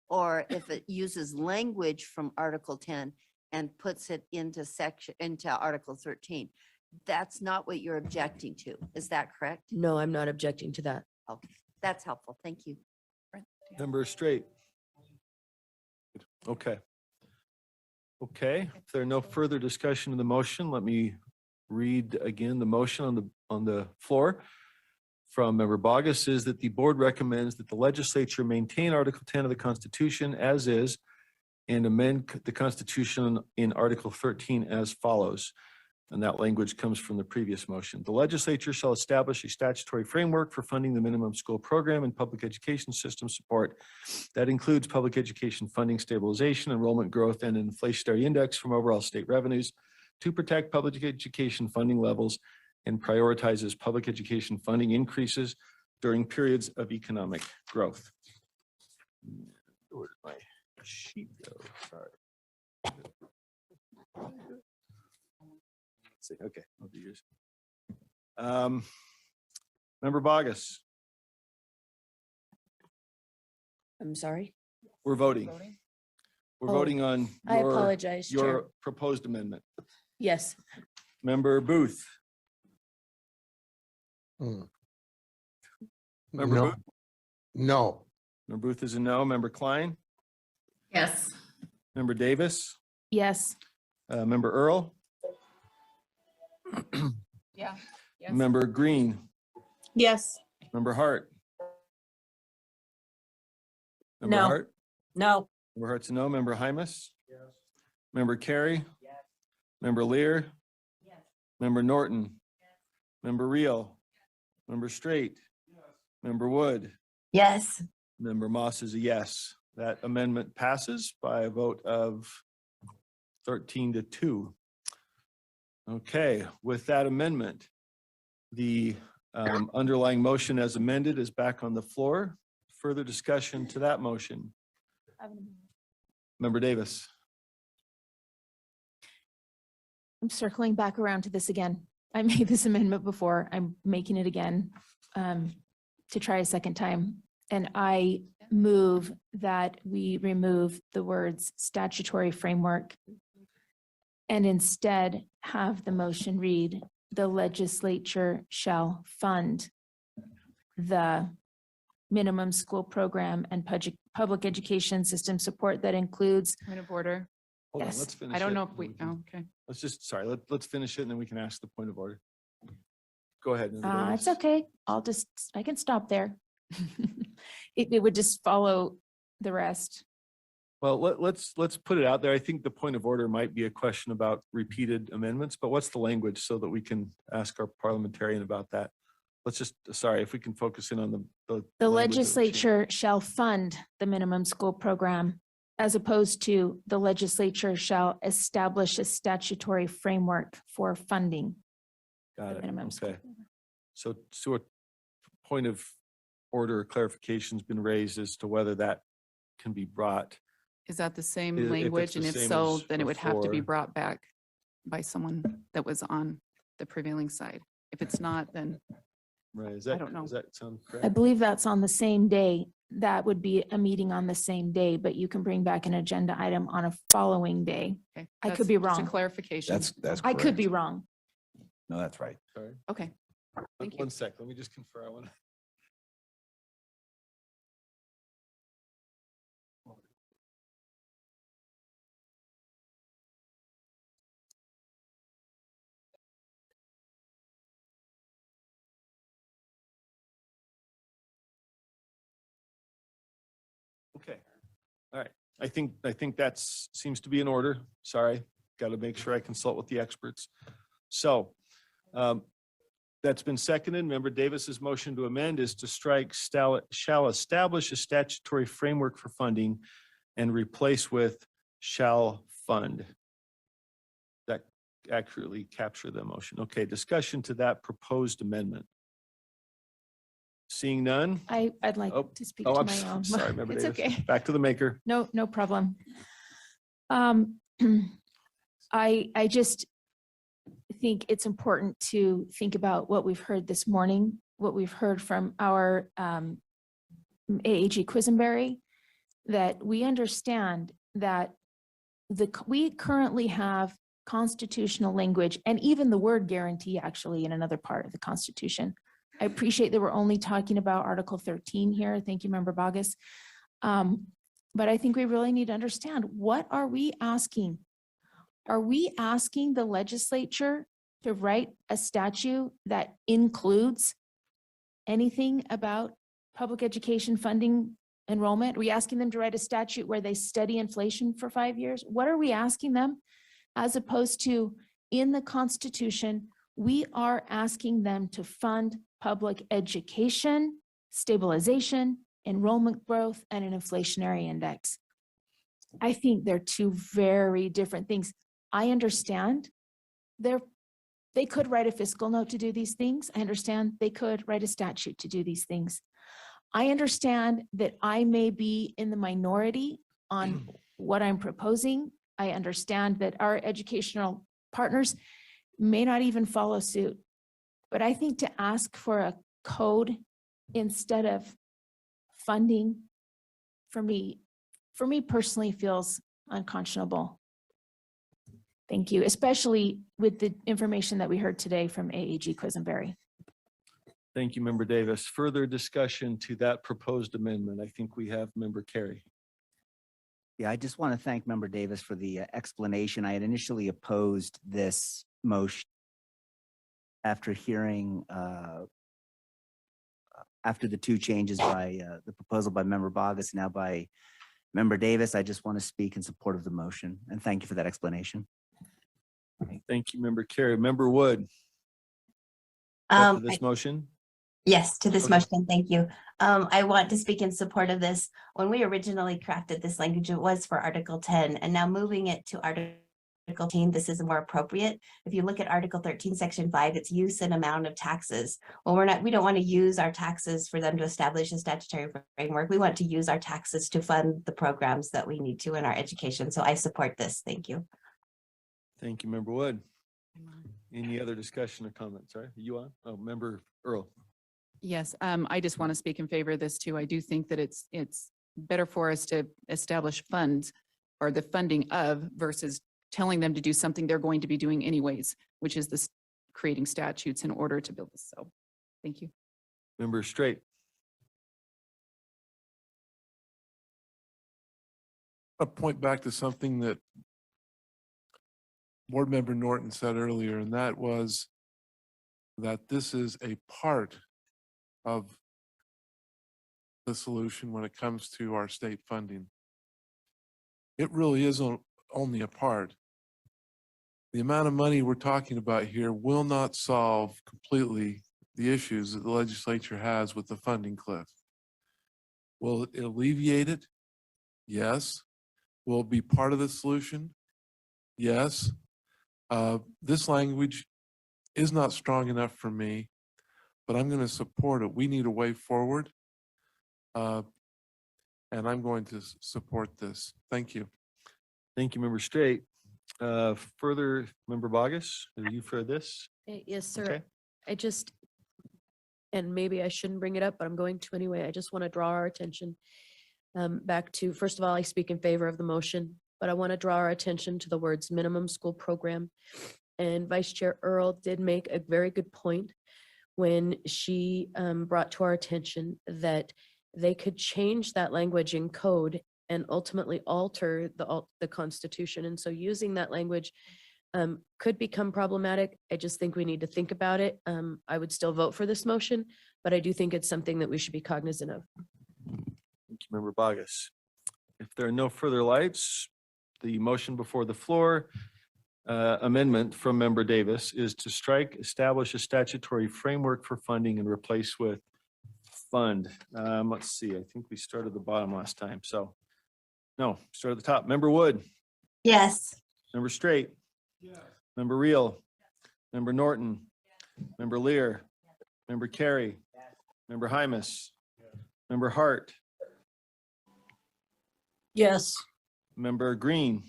S12: Or if it uses language from Article 10 and puts it into Article 13. That's not what you're objecting to. Is that correct?
S9: No, I'm not objecting to that.
S12: Okay, that's helpful. Thank you.
S1: Member Straight. Okay. Okay, if there are no further discussion of the motion, let me read again the motion on the floor. From Member Bogus is that the board recommends that the legislature maintain Article 10 of the Constitution as is and amend the Constitution in Article 13 as follows. And that language comes from the previous motion. The legislature shall establish a statutory framework for funding the minimum school program and public education system support. That includes public education funding stabilization, enrollment growth, and an inflationary index from overall state revenues to protect public education funding levels and prioritizes public education funding increases during periods of economic growth. Where did my sheet go? Sorry. Let's see. Okay, I'll do yours. Member Bogus,
S9: I'm sorry.
S1: we're voting. We're
S9: Oh,
S1: voting on
S9: I apologize, Chair.
S1: your proposed amendment.
S9: Yes,
S1: Member Booth. Member
S13: No.
S1: Booth?
S13: No.
S1: Member Booth is a no. Member Klein?
S3: Yes.
S1: Member Davis?
S7: Yes.
S1: Member Earl?
S10: Yeah. Yes.
S1: Member Green?
S5: Yes.
S1: Member Hart? Member
S5: No.
S1: Hart?
S5: No.
S1: Member Hart's a no. Member Hymus? Member Carey? Member Lear? Member Norton? Member Reel? Member Straight? Member Wood?
S11: Yes.
S1: Member Moss is a yes. That amendment passes by a vote of 13-2. Okay, with that amendment, the underlying motion as amended is back on the floor. Further discussion to that motion. Member Davis.
S7: I'm circling back around to this again. I made this amendment before. I'm making it again to try a second time. And I move that we remove the words statutory framework and instead have the motion read, the legislature shall fund the minimum school program and public education system support that includes
S10: Point of order.
S1: Hold on,
S7: Yes.
S1: let's finish
S10: I don't
S1: it,
S10: know
S1: and
S10: if we,
S1: can-
S10: oh, okay.
S1: Let's just, sorry, let's finish it and then we can ask the point of order. Go ahead. Member
S7: It's
S1: Davis.
S7: okay. I can stop there. It would just follow the rest.
S1: Well, let's put it out there. I think the point of order might be a question about repeated amendments, but what's the language so that we can ask our parliamentarian about that? Let's just, sorry, if we can focus in on the
S7: The
S1: language that would change.
S7: legislature shall fund the minimum school program as opposed to the legislature shall establish a statutory framework for funding.
S1: Got
S7: the
S1: it.
S7: minimum school
S1: Okay.
S7: program.
S1: So a point of order clarification's been raised as to whether that can be brought.
S10: Is that the same
S1: If it's
S10: language?
S1: the
S10: And if
S1: same
S10: so,
S1: as
S10: then it would have to be
S1: before.
S10: brought back by someone that was on the prevailing side. If it's not, then
S1: Right, is
S10: I
S1: that,
S10: don't know.
S1: does that sound
S7: I
S1: correct?
S7: believe that's on the same day. That would be a meeting on the same day, but you can bring back an agenda item on a following day.
S10: okay.
S7: I could
S10: that's
S7: be
S10: just a
S7: wrong.
S10: clarification.
S6: That's
S7: I could be
S6: correct.
S7: wrong.
S6: No, that's right.
S1: Sorry.
S10: Okay. Thank you.
S1: One sec, let me just confer. I want to. Okay, all right. I think that's, seems to be in order. Sorry, got to make sure I consult with the experts. So that's been seconded. Member Davis's motion to amend is to strike shall establish a statutory framework for funding and replace with shall fund. That accurately capture the motion. Okay, discussion to that proposed amendment. Seeing none?
S7: I'd like
S1: Oh,
S7: to speak
S1: Oh,
S7: to
S1: I'm
S7: my
S1: so-
S7: own.
S1: sorry, Member
S7: It's
S1: Davis.
S7: okay.
S1: Back to the maker.
S7: No, no problem. I just think it's important to think about what we've heard this morning, what we've heard from our AAG Quisenberry, that we understand that we currently have constitutional language and even the word guarantee actually in another part of the Constitution. I appreciate that we're only talking about Article 13 here. Thank you, Member Bogus. But I think we really need to understand, what are we asking? Are we asking the legislature to write a statute that includes anything about public education funding enrollment? Are we asking them to write a statute where they study inflation for 5 years? What are we asking them? As opposed to, in the Constitution, we are asking them to fund public education, stabilization, enrollment growth, and an inflationary index. I think they're two very different things. I understand they could write a fiscal note to do these things. I understand they could write a statute to do these things. I understand that I may be in the minority on what I'm proposing. I understand that our educational partners may not even follow suit. But I think to ask for a code instead of funding, for me personally feels unconscionable. Thank you, especially with the information that we heard today from AAG Quisenberry.
S1: Thank you, Member Davis. Further discussion to that proposed amendment. I think we have Member Carey.
S13: Yeah, I just want to thank Member Davis for the explanation. I had initially opposed this motion after hearing, after the two changes by the proposal by Member Bogus, now by Member Davis. I just want to speak in support of the motion, and thank you for that explanation.
S1: Thank you, Member Carey. Member Wood. To this motion?
S11: Yes, to this
S1: Okay.
S11: motion, thank you. I want to speak in support of this. When we originally crafted this language, it was for Article 10, and now moving it to Article 13, this is more appropriate. If you look at Article 13, Section 5, it's use and amount of taxes. Well, we don't want to use our taxes for them to establish a statutory framework. We want to use our taxes to fund the programs that we need to in our education. So I support this. Thank you.
S1: Thank you, Member Wood. Any other discussion or comments? Sorry, are you on? Oh, Member Earl.
S10: Yes, I just want to speak in favor of this too. I do think that it's better for us to establish funds or the funding of versus telling them to do something they're going to be doing anyways, which is this creating statutes in order to build this. So, thank you.
S1: Member Straight.
S8: I'll point back to something that Board Member Norton said earlier, and that was that this is a part of the solution when it comes to our state funding. It really is only a part. The amount of money we're talking about here will not solve completely the issues that the legislature has with the funding cliff. Will it alleviate it? Yes. Will it be part of the solution? Yes. This language is not strong enough for me, but I'm going to support it. We need a way forward. And I'm going to support this. Thank you.
S1: Thank you, Member Straight. Further, Member Bogus, are you for this?
S9: Yes, sir.
S1: Okay.
S9: I just, and maybe I shouldn't bring it up, but I'm going to anyway. I just want to draw our attention back to, first of all, I speak in favor of the motion, but I want to draw our attention to the words minimum school program. And Vice Chair Earl did make a very good point when she brought to our attention that they could change that language in code and ultimately alter the Constitution. And so using that language could become problematic. I just think we need to think about it. I would still vote for this motion, but I do think it's something that we should be cognizant of.
S1: Thank you, Member Bogus. If there are no further lights, the motion before the floor amendment from Member Davis is to strike, establish a statutory framework for funding and replace with fund. Let's see, I think we started at the bottom last time, so. No, start at the top. Member Wood,
S11: Yes.
S1: Member Straight, Member Reel, Member Norton, Member Lear, Member Carey, Member Hymus, Member Hart,
S5: Yes.
S1: Member Green,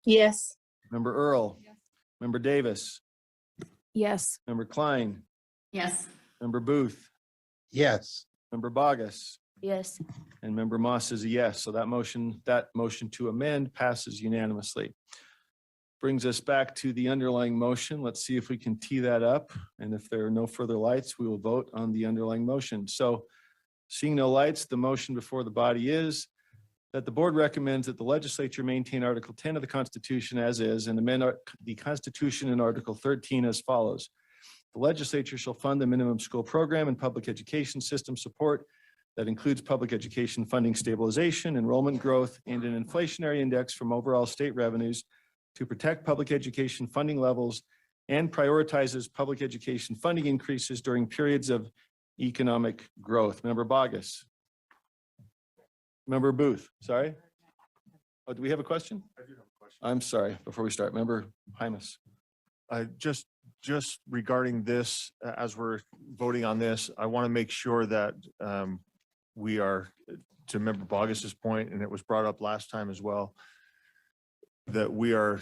S12: Yes.
S1: Member Earl, Member Davis,
S7: Yes.
S1: Member Klein,
S3: Yes.
S1: Member Booth,
S8: Yes.
S1: Member Bogus,
S9: Yes.
S1: and Member Moss is a yes. So that motion to amend passes unanimously. Brings us back to the underlying motion. Let's see if we can tee that up. And if there are no further lights, we will vote on the underlying motion. So seeing no lights, the motion before the body is that the board recommends that the legislature maintain Article 10 of the Constitution as is and amend the Constitution in Article 13 as follows. The legislature shall fund the minimum school program and public education system support that includes public education funding stabilization, enrollment growth, and an inflationary index from overall state revenues to protect public education funding levels and prioritizes public education funding increases during periods of economic growth. Member Bogus. Member Booth, sorry. Oh, do we have a question? I do have a question. I'm sorry, before we start, Member Hymus.
S14: Just regarding this, as we're voting on this, I want to make sure that we are, to Member Bogus's point, and it was brought up last time as well, that we are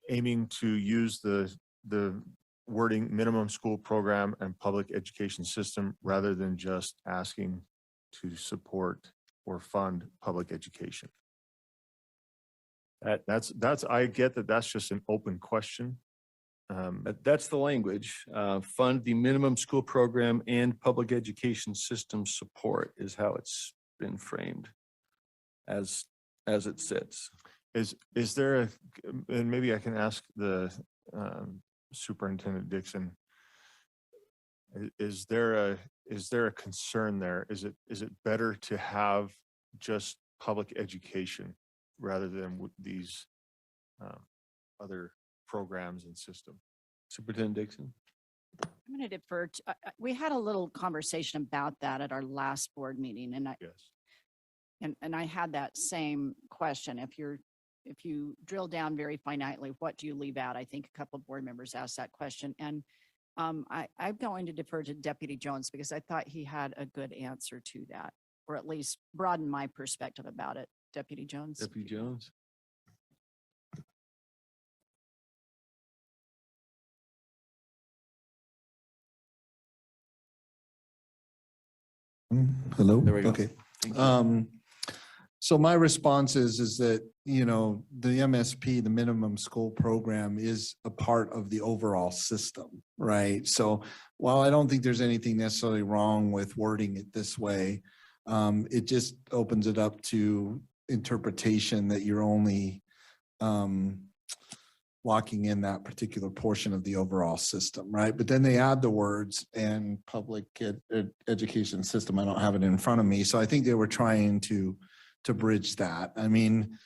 S14: aiming to use the wording minimum school program and public education system rather than just asking to support or fund public education. I get that that's just an open question.
S1: That's the language. Fund the minimum school program and public education system support is how it's been framed as it sits.
S14: Is there and maybe I can ask the Superintendent Dixon, is there a concern there? Is it better to have just public education rather than with these other programs and system?
S1: Superintendent Dixon.
S5: I'm going to defer to, we had a little conversation about that at our last board meeting and
S14: Yes.
S5: and I had that same question. If you drill down very finitely, what do you leave out? I think a couple of board members asked that question. And I'm going to defer to Deputy Jones because I thought he had a good answer to that, or at least broaden my perspective about it. Deputy Jones.
S1: Deputy Jones.
S2: Hello?
S1: There we go.
S2: Okay.
S1: Thank you.
S2: So my response is that, you know, the MSP, the minimum school program is a part of the overall system, right? So while I don't think there's anything necessarily wrong with wording it this way, it just opens it up to interpretation that you're only, while locking in that particular portion of the overall system, right? But then they add the words and public education system. I don't have it in front of me. So I think they were trying to bridge that. I mean,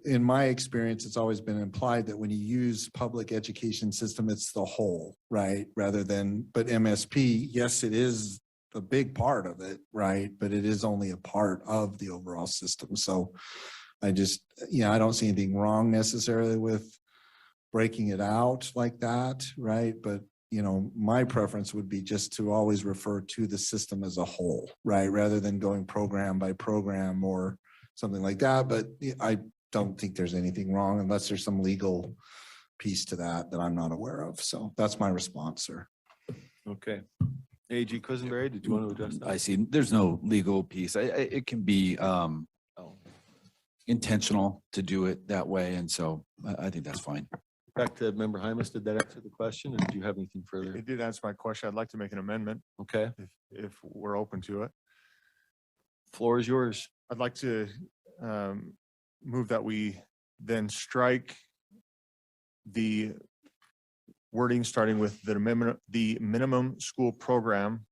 S2: in my experience, it's always been implied that when you use public education system, it's the whole, right? Rather than, but MSP, yes, it is a big part of it, right? But it is only a part of the overall system. So I just, I don't see anything wrong necessarily with breaking it out like that, right? But, my preference would be just to always refer to the system as a whole, right? Rather than going program by program or something like that. But I don't think there's anything wrong unless there's some legal piece to that I'm not aware of. So that's my response, sir.
S1: Okay. AG Quisenberry, did you want to address that?
S6: I see. There's no legal piece. It can be intentional to do it that way. And so I think that's fine.
S1: Back to Member Hymas, did that answer the question? Or did you have anything further?
S14: It did answer my question. I'd like to make an amendment
S1: Okay,
S14: if we're open to it.
S1: floor is yours.
S14: I'd like to move that we then strike the wording starting with the minimum school program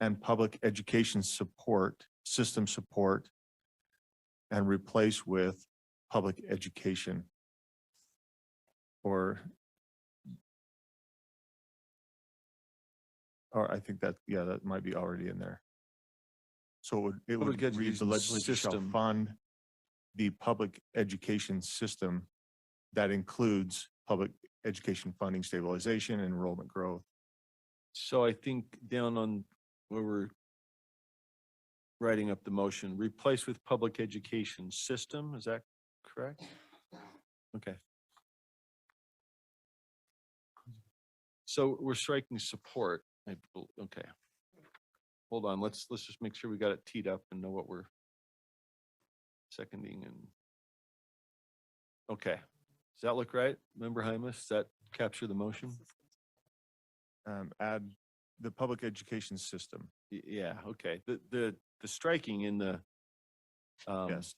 S14: and public education support, system support, and replace with public education. Or I think that, that might be already in there. So it would
S1: Public
S14: read the
S1: education
S14: legislature shall
S1: system.
S14: fund the public education system that includes public education funding stabilization, enrollment growth.
S1: So I think down on where we're writing up the motion, replace with public education system, is that correct? Okay. So we're striking support. Okay. Hold on, let's just make sure we got it teed up and know what we're seconding and. Okay, does that look right? Member Hymas, does that capture the motion?
S14: Add the public education system.
S1: Yeah, okay. The striking in the.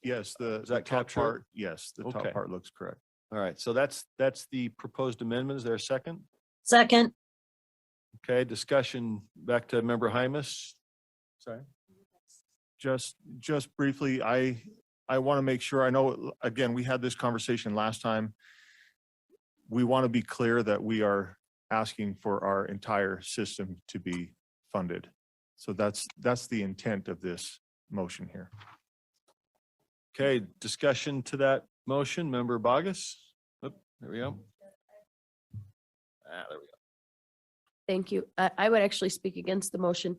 S14: Yes, the
S1: Does that
S14: top
S1: capture it?
S14: part, yes, the
S1: Okay.
S14: top part looks correct.
S1: All right, so that's the proposed amendment. Is there a second?
S12: Second.
S1: Okay, discussion back to Member Hymas. Sorry.
S14: Just briefly, I want to make sure, I know, again, we had this conversation last time. We want to be clear that we are asking for our entire system to be funded. So that's the intent of this motion here.
S1: Okay, discussion to that motion, Member Bogus. Oop, there we go. There we go.
S9: Thank you. I would actually speak against the motion.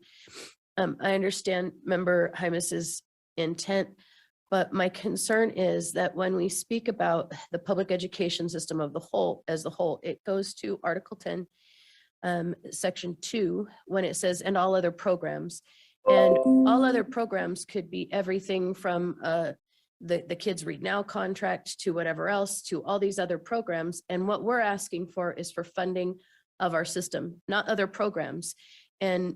S9: I understand Member Hymas's intent, but my concern is that when we speak about the public education system of the whole, as the whole, it goes to Article 10, Section 2, when it says, and all other programs. And all other programs could be everything from the Kids Read Now contract to whatever else, to all these other programs. And what we're asking for is for funding of our system, not other programs. And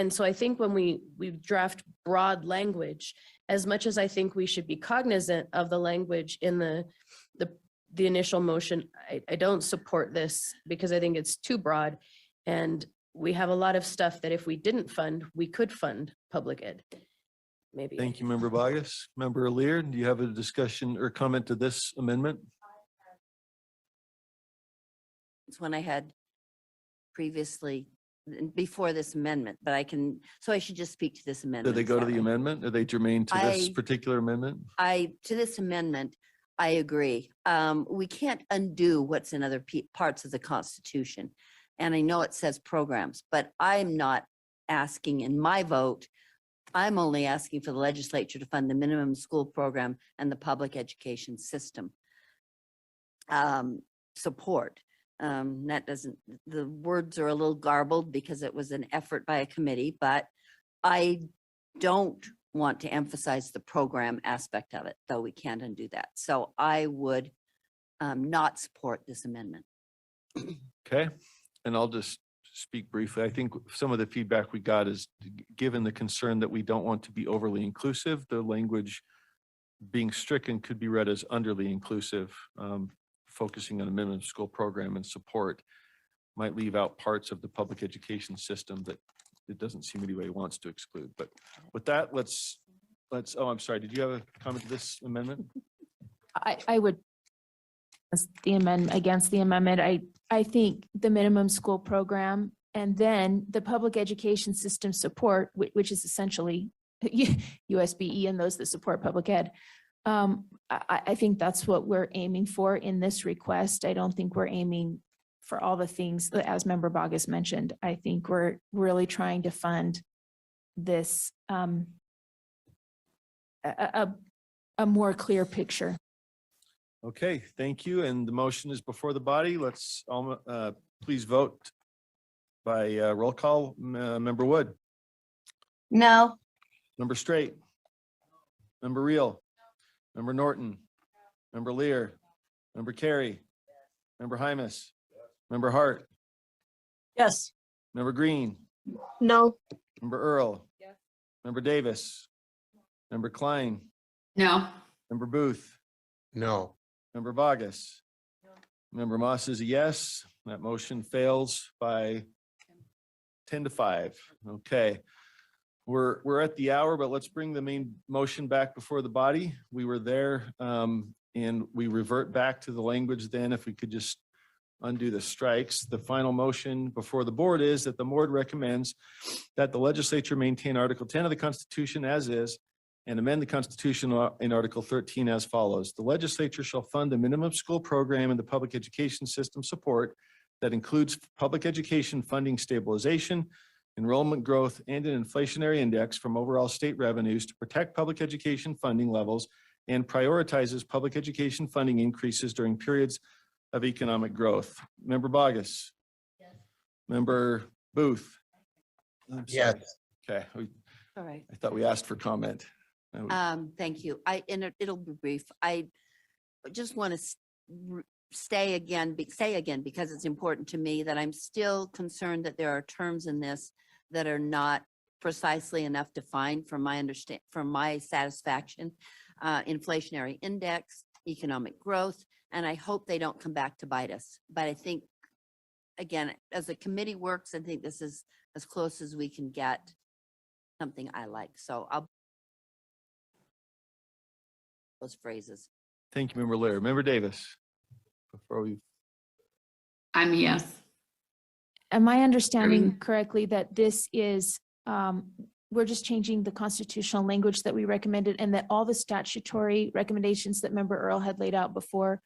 S9: so I think when we draft broad language, as much as I think we should be cognizant of the language in the initial motion, I don't support this because I think it's too broad. And we have a lot of stuff that if we didn't fund, we could fund public ed. Maybe.
S1: Thank you, Member Bogus. Member Lear, do you have a discussion or comment to this amendment?
S12: It's one I had previously, before this amendment, but so I should just speak to this
S1: Do
S12: amendment.
S1: they
S12: is
S1: go to
S12: that
S1: the
S12: right?
S1: amendment? Are they germane to this
S12: I-
S1: particular amendment?
S12: To this amendment, I agree. We can't undo what's in other parts of the Constitution. And I know it says programs, but I'm not asking in my vote, I'm only asking for the legislature to fund the minimum school program and the public education system support. That doesn't, the words are a little garbled because it was an effort by a committee, but I don't want to emphasize the program aspect of it, though we can't undo that. So I would not support this amendment.
S1: Okay, and I'll just speak briefly. I think some of the feedback we got is given the concern that we don't want to be overly inclusive, the language being stricken could be read as underly inclusive focusing on a minimum school program and support might leave out parts of the public education system that it doesn't seem anybody wants to exclude. But with that, let's, oh, I'm sorry. Did you have a comment to this amendment?
S7: I would against the amendment. I think the minimum school program and then the public education system support, which is essentially USBE and those that support public ed. I think that's what we're aiming for in this request. I don't think we're aiming for all the things that, as Member Bogus mentioned. I think we're really trying to fund this a more clear picture.
S1: Okay, thank you. And the motion is before the body. Let's please vote by roll call. Member Wood,
S11: No.
S1: Member Straight, Member Reel, Member Norton, Member Lear, Member Carey, Member Hymus, Member Hart,
S5: Yes.
S1: Member Green,
S5: No.
S1: Member Earl, Member Davis, Member Klein,
S3: No.
S1: Member Booth,
S8: No.
S1: Member Bogus. Member Moss is a yes. That motion fails by 10-5. Okay. We're at the hour, but let's bring the main motion back before the body. We were there and we revert back to the language then. If we could just undo the strikes. The final motion before the board is that the board recommends that the legislature maintain Article 10 of the Constitution as is and amend the Constitution in Article 13 as follows. The legislature shall fund a minimum school program in the public education system support that includes public education funding stabilization, enrollment growth, and an inflationary index from overall state revenues to protect public education funding levels and prioritizes public education funding increases during periods of economic growth. Member Bogus. Yes. Member Booth.
S8: Yes.
S1: Okay,
S12: All right.
S1: I thought we asked for comment.
S12: Thank you. It'll be brief. I just want to say again because it's important to me that I'm still concerned that there are terms in this that are not precisely enough defined from my satisfaction. Inflationary index, economic growth, and I hope they don't come back to bite us. But I think, again, as the committee works, I think this is as close as we can get something I like. So I'll those phrases.
S1: Thank you, Member Lear. Member Davis. Before we.
S3: I'm a yes.
S7: Am I understanding correctly that this is, we're just changing the constitutional language that we recommended and that all the statutory recommendations that Member Earl had laid out before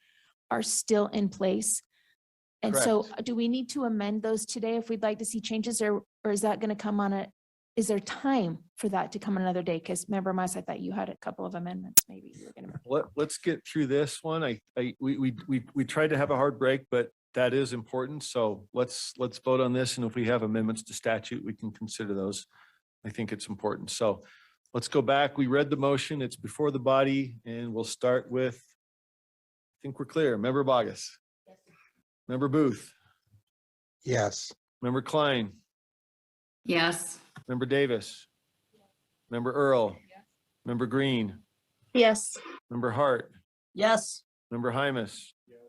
S7: are still in place? And so do we need to amend those today if we'd like to see changes or is that going to come on is there time for that to come another day? Because Member Moss, I thought you had a couple of amendments maybe you were going to.
S1: Let's get through this one. We tried to have a hard break, but that is important. So let's vote on this. And if we have amendments to statute, we can consider those. I think it's important. So let's go back. We read the motion. It's before the body and we'll start with, I think we're clear. Member Bogus. Yes. Member Booth.
S8: Yes.
S1: Member Klein.
S3: Yes.
S1: Member Davis. Yes. Member Earl. Yes. Member Green.
S5: Yes.
S1: Member Hart.
S5: Yes.
S1: Member Hymus. Yes.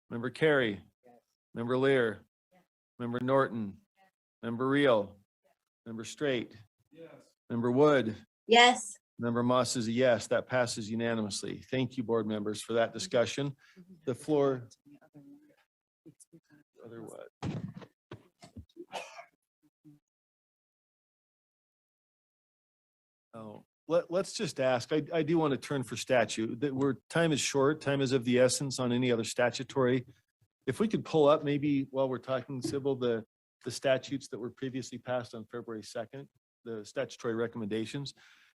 S1: Member Carey. Yes. Member Lear. Yes. Member Norton. Yes. Member Reel. Yes. Member Straight. Yes. Member Wood.
S11: Yes.
S1: Member Moss is a yes. That passes unanimously. Thank you, board members, for that discussion. The floor. Other what? Oh, let's just ask. I do want to turn for statute that time is short. Time is of the essence on any other statutory. If we could pull up maybe while we're talking civil, the statutes that were previously passed on February 2nd, the statutory recommendations.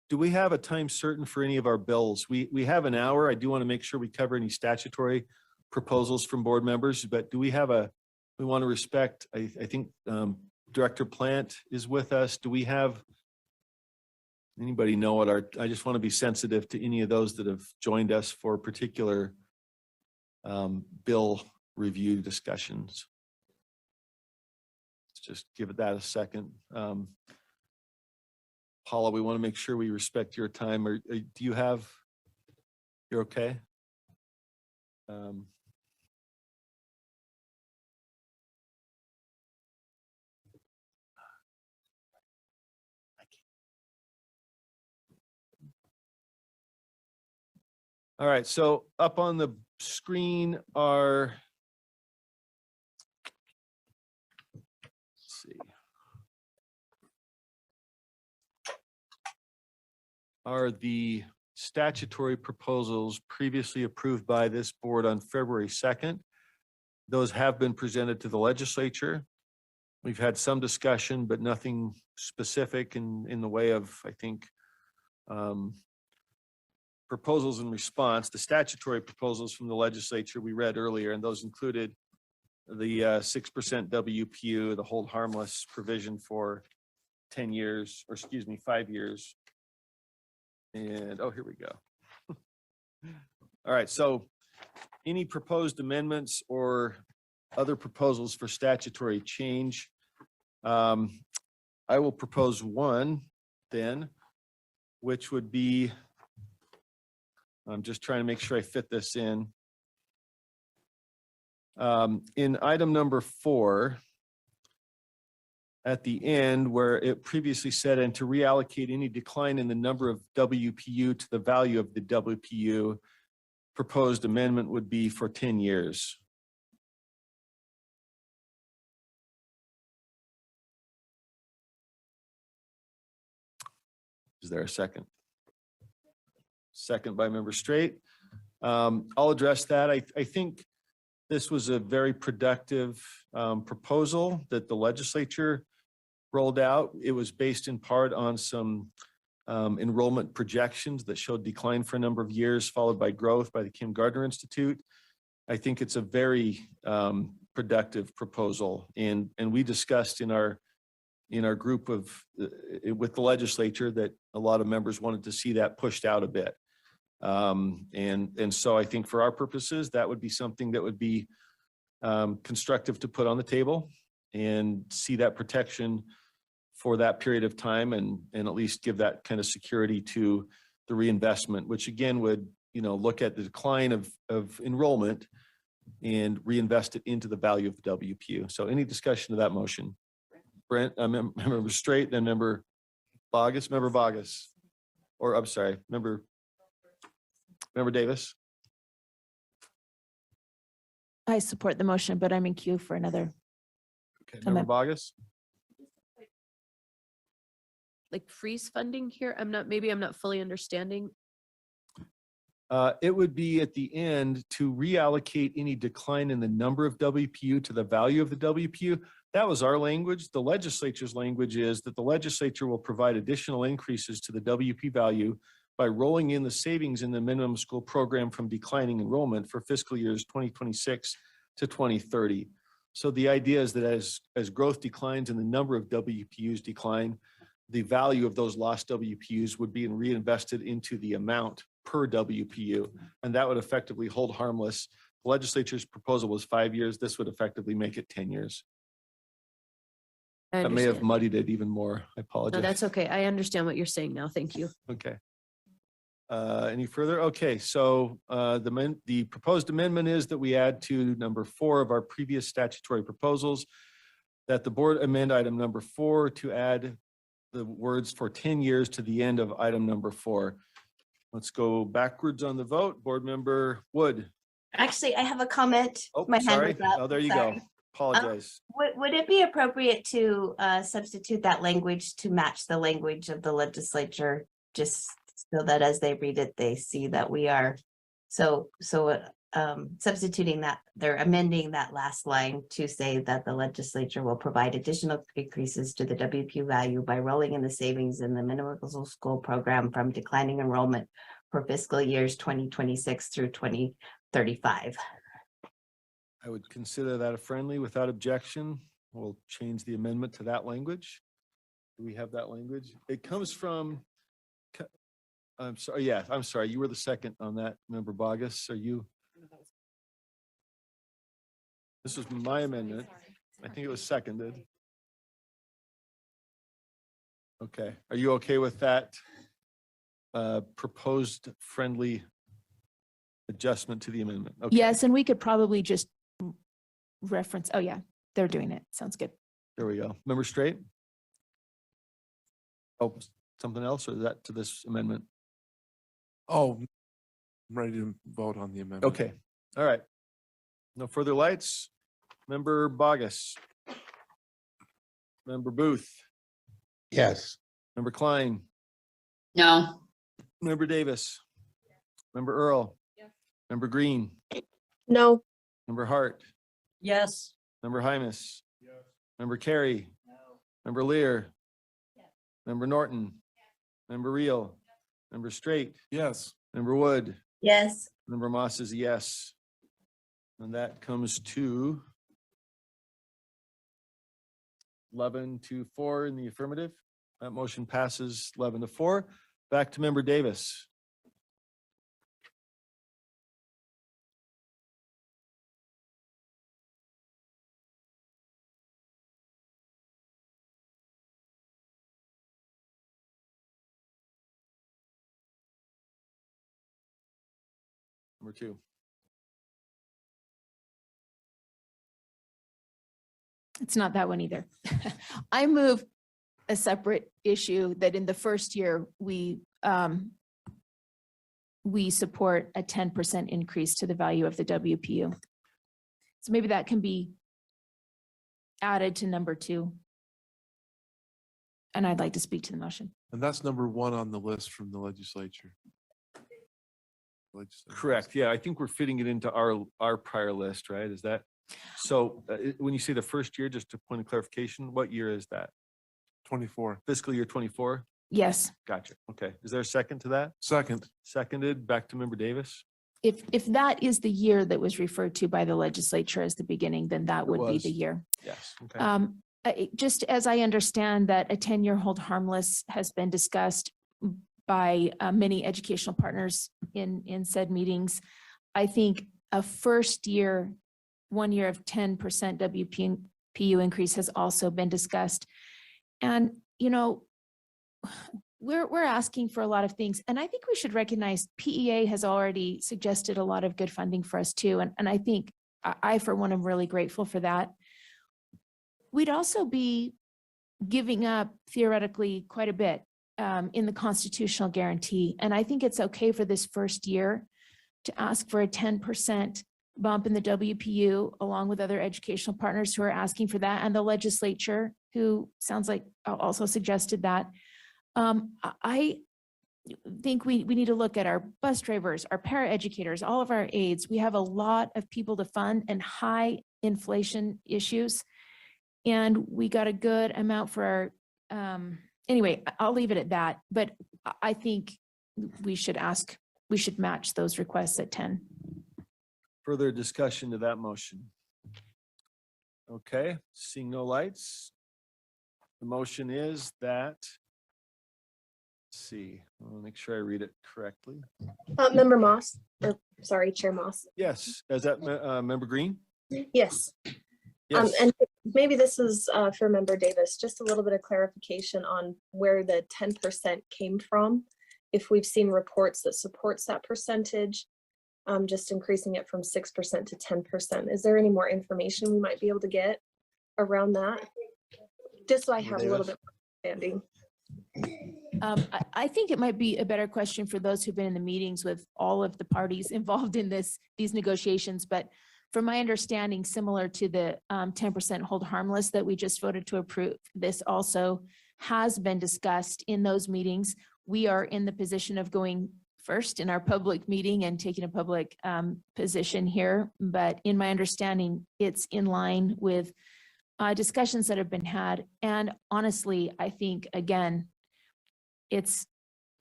S1: Do we have a time certain for any of our bills? We have an hour. I do want to make sure we cover any statutory proposals from board members, but do we have we want to respect, I think Director Plant is with us. Do we have anybody know what I just want to be sensitive to any of those that have joined us for particular bill review discussions. Let's just give it that a second. Paula, we want to make sure we respect your time. Or do you have, you're okay? All right, so up on the screen are, let's see, are the statutory proposals previously approved by this board on February 2nd. Those have been presented to the legislature. We've had some discussion, but nothing specific in the way of, I think, proposals in response. The statutory proposals from the legislature we read earlier, and those included the 6% WPU, the hold harmless provision for 10 years, or excuse me, 5 years. And, oh, here we go. All right, so any proposed amendments or other proposals for statutory change? I will propose one then, which would be, I'm just trying to make sure I fit this in. In item number 4, at the end where it previously said, and to reallocate any decline in the number of WPU to the value of the WPU, proposed amendment would be for 10 years. Is there a second? Second by member Straight. I'll address that. I think this was a very productive proposal that the legislature rolled out. It was based in part on some enrollment projections that showed decline for a number of years, followed by growth by the Kim Gardner Institute. I think it's a very productive proposal, and we discussed in our group of with the legislature that a lot of members wanted to see that pushed out a bit. And so I think for our purposes, that would be something that would be constructive to put on the table and see that protection for that period of time, and at least give that kind of security to the reinvestment, which again would, look at the decline of enrollment and reinvest it into the value of the WPU. So any discussion of that motion? Brent, member Straight, then member Bogus, or I'm sorry, member Davis.
S7: I support the motion, but I'm in queue for another.
S1: Okay, member Bogus.
S9: Like freeze funding here? Maybe I'm not fully understanding.
S1: It would be at the end to reallocate any decline in the number of WPU to the value of the WPU. That was our language. The legislature's language is that the legislature will provide additional increases to the WP value by rolling in the savings in the minimum school program from declining enrollment for fiscal years 2026 to 2030. So the idea is that as growth declines and the number of WPUs decline, the value of those lost WPUs would be reinvested into the amount per WPU, and that would effectively hold harmless. The legislature's proposal was 5 years. This would effectively make it 10 years.
S9: I
S1: That may have
S9: understand.
S1: muddied it even more. I
S9: No,
S1: apologize.
S9: that's okay. I understand what you're saying now. Thank you.
S1: Okay. Any further? Okay, so the proposed amendment is that we add to number 4 of our previous statutory proposals, that the board amend item number 4 to add the words for 10 years to the end of item number 4. Let's go backwards on the vote. Board member Wood.
S11: Actually, I have a comment.
S1: Oh,
S11: My hand
S1: sorry.
S11: was up.
S1: Oh, there you
S11: Sorry.
S1: go. Apologize.
S11: Would it be appropriate to substitute that language to match the language of the legislature? Just so that as they read it, they see that we are, substituting that, they're amending that last line to say that the legislature will provide additional increases to the WPU value by rolling in the savings in the minimum school program from declining enrollment for fiscal years 2026 through 2035.
S1: I would consider that a friendly without objection. We'll change the amendment to that language. Do we have that language? It comes from, I'm sorry, yeah, I'm sorry. You were the second on that, member Bogus. Are you? This was my amendment. I think it was seconded. Okay. Are you okay with that proposed friendly adjustment to the amendment? Okay.
S7: Yes, and we could probably just reference, oh yeah, they're doing it. Sounds good.
S1: There we go. Member Straight? Oh, something else, or is that to this amendment?
S8: Oh, I'm ready to vote on the amendment.
S1: Okay, all right. No further lights. Member Bogus. Member Booth.
S8: Yes.
S1: Member Klein.
S3: No.
S1: Member Davis. Member Earl. Member Green.
S9: No.
S1: Member Hart.
S12: Yes.
S1: Member Hymus. Member Carey. Member Lear. Member Norton. Member Reel. Member Straight.
S8: Yes.
S1: Member Wood.
S11: Yes.
S1: Member Moss is a yes. And that comes to 11-4 in the affirmative. That motion passes 11-4. Back to Member Davis. Number 2.
S7: It's not that one either. I move a separate issue that in the first year, we support a 10% increase to the value of the WPU. So maybe that can be added to number 2. And I'd like to speak to the motion.
S8: And that's number 1 on the list from the legislature.
S1: Correct. Yeah, I think we're fitting it into our prior list, right? Is that? So when you say the first year, just a point of clarification, what year is that?
S8: 24.
S1: Fiscal year 24?
S7: Yes.
S1: Gotcha. Okay. Is there a second to that?
S8: Second.
S1: Seconded. Back to Member Davis.
S7: If that is the year that was referred to by the legislature as the beginning, then that would be
S1: was.
S7: the year.
S1: Yes. Okay.
S7: Just as I understand that a 10-year hold harmless has been discussed by many educational partners in said meetings, I think a first year, 1 year of 10% WPU increase has also been discussed. And, you know, we're asking for a lot of things. And I think we should recognize PEA has already suggested a lot of good funding for us too. And I think I, for one, am really grateful for that. We'd also be giving up theoretically quite a bit in the constitutional guarantee. And I think it's okay for this first year to ask for a 10% bump in the WPU along with other educational partners who are asking for that, and the legislature who sounds like also suggested that. I think we need to look at our bus drivers, our paraeducators, all of our aides. We have a lot of people to fund and high inflation issues. And we got a good amount for our, anyway, I'll leave it at that. But I think we should match those requests at 10.
S1: Further discussion to that motion? Okay, seeing no lights. The motion is that, let's see, I'll make sure I read it correctly.
S15: Member Moss, or sorry, Chair Moss.
S1: Yes, is that Member Green?
S15: Yes.
S1: Yes.
S15: And maybe this is for Member Davis, just a little bit of clarification on where the 10% came from. If we've seen reports that supports that percentage, just increasing it from 6% to 10%. Is there any more information we might be able to get around that? Just so I have a little bit more understanding.
S7: I think it might be a better question for those who've been in the meetings with all of the parties involved in these negotiations. But from my understanding, similar to the 10% hold harmless that we just voted to approve, this also has been discussed in those meetings. We are in the position of going first in our public meeting and taking a public position here. But in my understanding, it's in line with discussions that have been had. And honestly, I think, again, it's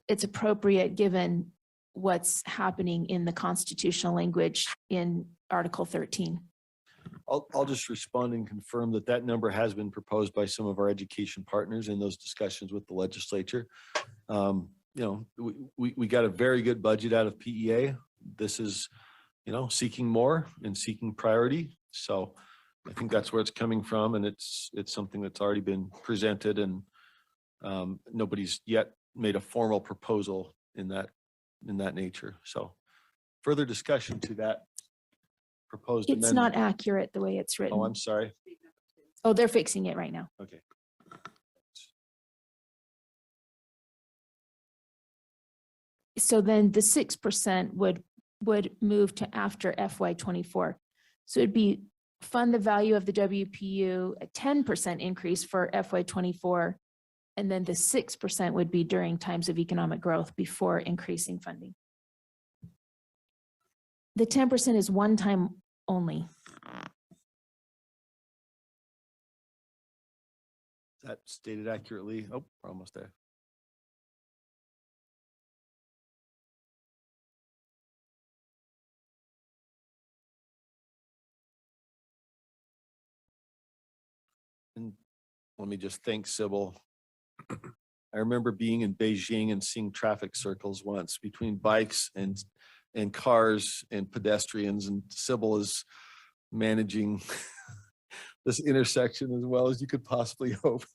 S7: appropriate given what's happening in the constitutional language in Article 13.
S1: I'll just respond and confirm that that number has been proposed by some of our education partners in those discussions with the legislature. You know, we got a very good budget out of PEA. This is, you know, seeking more and seeking priority. So I think that's where it's coming from, and it's something that's already been presented, and nobody's yet made a formal proposal in that nature. So further discussion to that proposed
S7: It's
S1: amendment.
S7: not accurate the way it's written.
S1: Oh, I'm sorry.
S7: Oh, they're fixing it right now.
S1: Okay.
S7: So then the 6% would would move to after FY '24. So it'd be fund the value of the WPU, a 10% increase for FY '24. And then the 6% would be during times of economic growth before increasing funding. The 10% is one time only.
S1: Is that stated accurately? Oh, we're almost there. And let me just thank Sybil. I remember being in Beijing and seeing traffic circles once between bikes and cars and pedestrians, and Sybil is managing this intersection as well as you could possibly hope.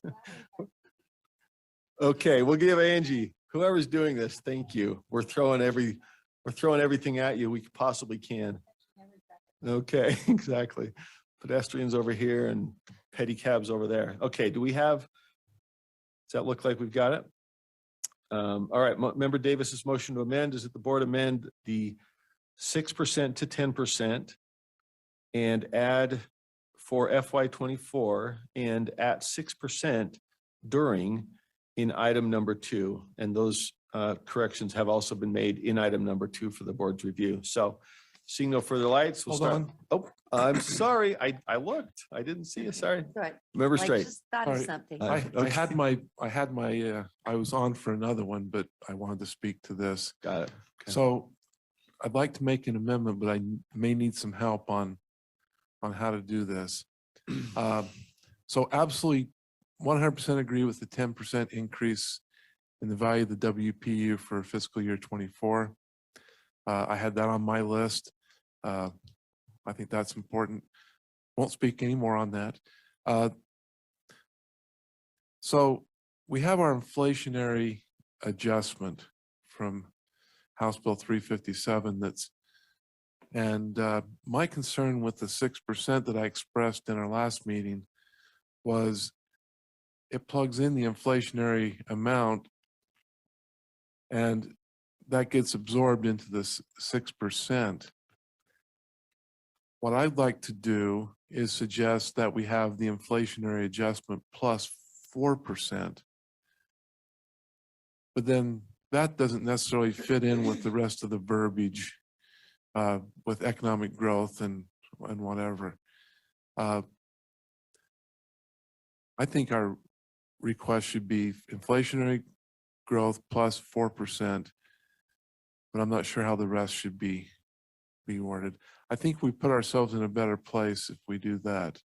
S1: Okay, we'll give Angie, whoever's doing this, thank you. We're throwing everything at you we possibly can. Okay, exactly. Pedestrians over here and pedicabs over there. Okay, does that look like we've got it? All right, Member Davis's motion to amend is that the board amend the 6% to 10% and add for FY '24 and at 6% during in item number 2. And those corrections have also been made in item number 2 for the board's review. So seeing no further lights, we'll
S8: Hold
S1: start.
S8: on.
S1: Oh, I'm sorry. I looked. I didn't see you. Sorry.
S12: Right.
S1: Member
S12: I
S1: Straight.
S12: just thought
S8: All
S12: of
S8: right.
S12: something.
S8: I was on for another one, but I wanted to speak to this.
S1: Got it. Okay.
S8: So I'd like to make an amendment, but I may need some help on how to do this. So absolutely 100% agree with the 10% increase in the value of the WPU for fiscal year '24. I had that on my list. I think that's important. Won't speak anymore on that. So we have our inflationary adjustment from House Bill 357 and my concern with the 6% that I expressed in our last meeting was it plugs in the inflationary amount and that gets absorbed into this 6%. What I'd like to do is suggest that we have the inflationary adjustment plus 4%. But then that doesn't necessarily fit in with the rest of the verbiage with economic growth and whatever. I think our request should be inflationary growth plus 4%, but I'm not sure how the rest should be worded. I think we put ourselves in a better place if we do that.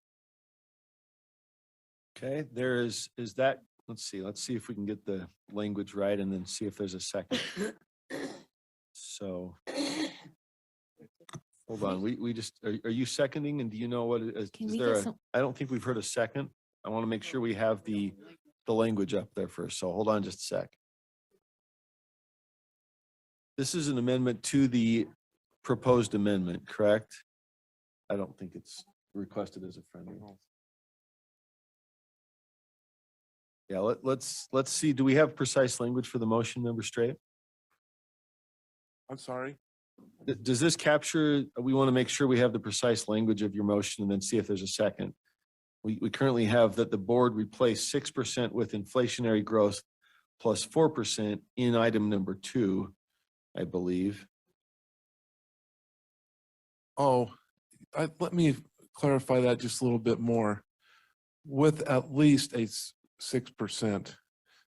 S1: Okay, is that, let's see if we can get the language right and then see if there's a second. So, hold on, we just, are you seconding and do you know what it is?
S7: Can
S1: Is
S7: we
S1: there
S7: get
S1: a,
S7: some-
S1: I don't think we've heard a second. I want to make sure we have the language up there first. So hold on just a sec. This is an amendment to the proposed amendment, correct? I don't think it's requested as a friendly. Yeah, let's see. Do we have precise language for the motion, Member Straight?
S8: I'm sorry.
S1: Does this capture, we want to make sure we have the precise language of your motion and then see if there's a second. We currently have that the board replace 6% with inflationary growth plus 4% in item number 2, I believe.
S8: Oh, let me clarify that just a little bit more. With at least a 6%.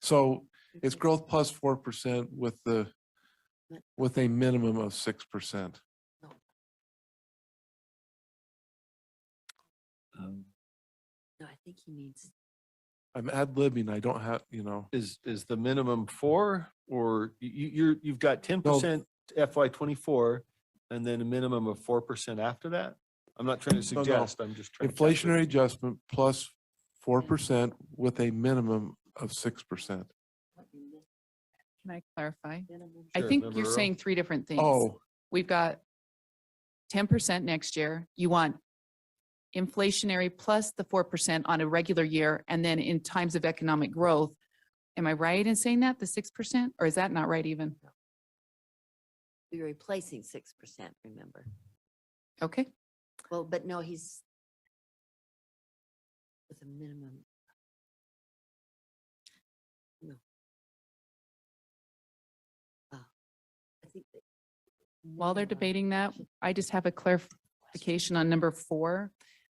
S8: So it's growth plus 4% with a minimum of 6%.
S12: No, I think he needs.
S8: I'm ad-libbing. I don't have,
S1: Is the minimum 4 or you've got 10% FY '24 and then a minimum of 4% after that? I'm not trying to
S8: No, no.
S1: suggest, I'm just trying to. capture.
S8: Inflationary adjustment plus 4% with a minimum of 6%.
S10: Can I clarify? I
S1: Sure,
S10: think
S1: Member
S10: you're
S1: Earl.
S10: saying 3 different things.
S8: Oh,
S10: We've got 10% next year. You want inflationary plus the 4% on a regular year, and then in times of economic growth. Am I right in saying that, the 6%? Or is that not right even?
S12: We're replacing 6%, remember?
S10: Okay,
S12: Well, but no, he's with a minimum. No. Oh, I think that
S10: while they're
S12: minimum
S10: debating that,
S12: should-
S10: I just have a clarification on number 4.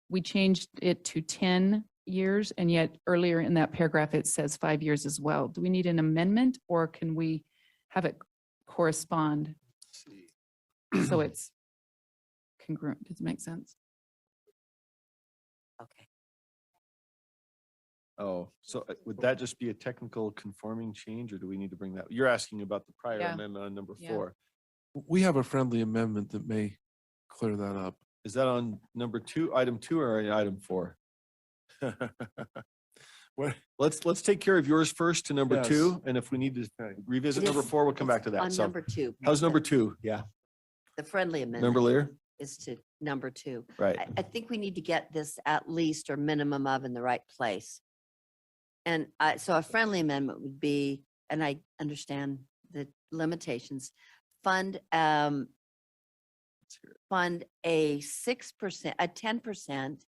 S10: We changed it to 10 years, and yet earlier in that paragraph, it says 5 years as well. Do we need an amendment, or can we have it correspond so it's congruent? Does it make sense?
S12: Okay.
S1: Oh, so would that just be a technical conforming change, or do we need to bring that? You're asking about the prior
S10: Yeah.
S1: amendment on number
S10: Yeah.
S1: 4.
S8: We have a friendly amendment that may clear that up.
S1: Is that on number 2, item 2, or item 4?
S8: What-
S1: Let's take care of yours first to number
S8: Yes.
S1: 2, and if we need to revisit
S12: It
S1: number
S12: is-
S1: 4, we'll come back to
S12: it's
S1: that.
S12: On
S1: So
S12: number 2.
S1: how's number 2? Yeah,
S12: The friendly
S1: member
S12: amendment
S1: Lear?
S12: is to number 2.
S1: Right.
S12: I think we need to get this at least or minimum of in the right place. And so a friendly amendment would be, and I understand the limitations, fund a 6%, a 10%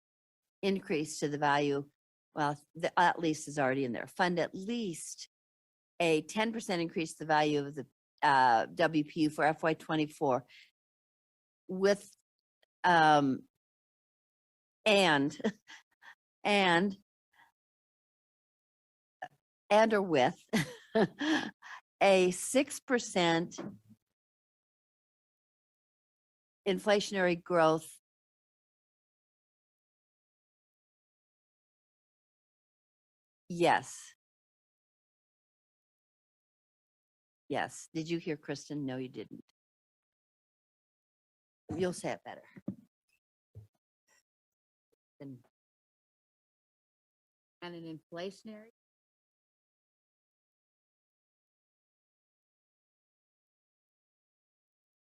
S12: increase to the value. Well, the at least is already in there. Fund at least a 10% increase to the value of the WPU for FY '24 with and or with a 6% inflationary growth yes. Yes. Did you hear Kristen? No, you didn't. You'll say it better. Then
S4: And an inflationary?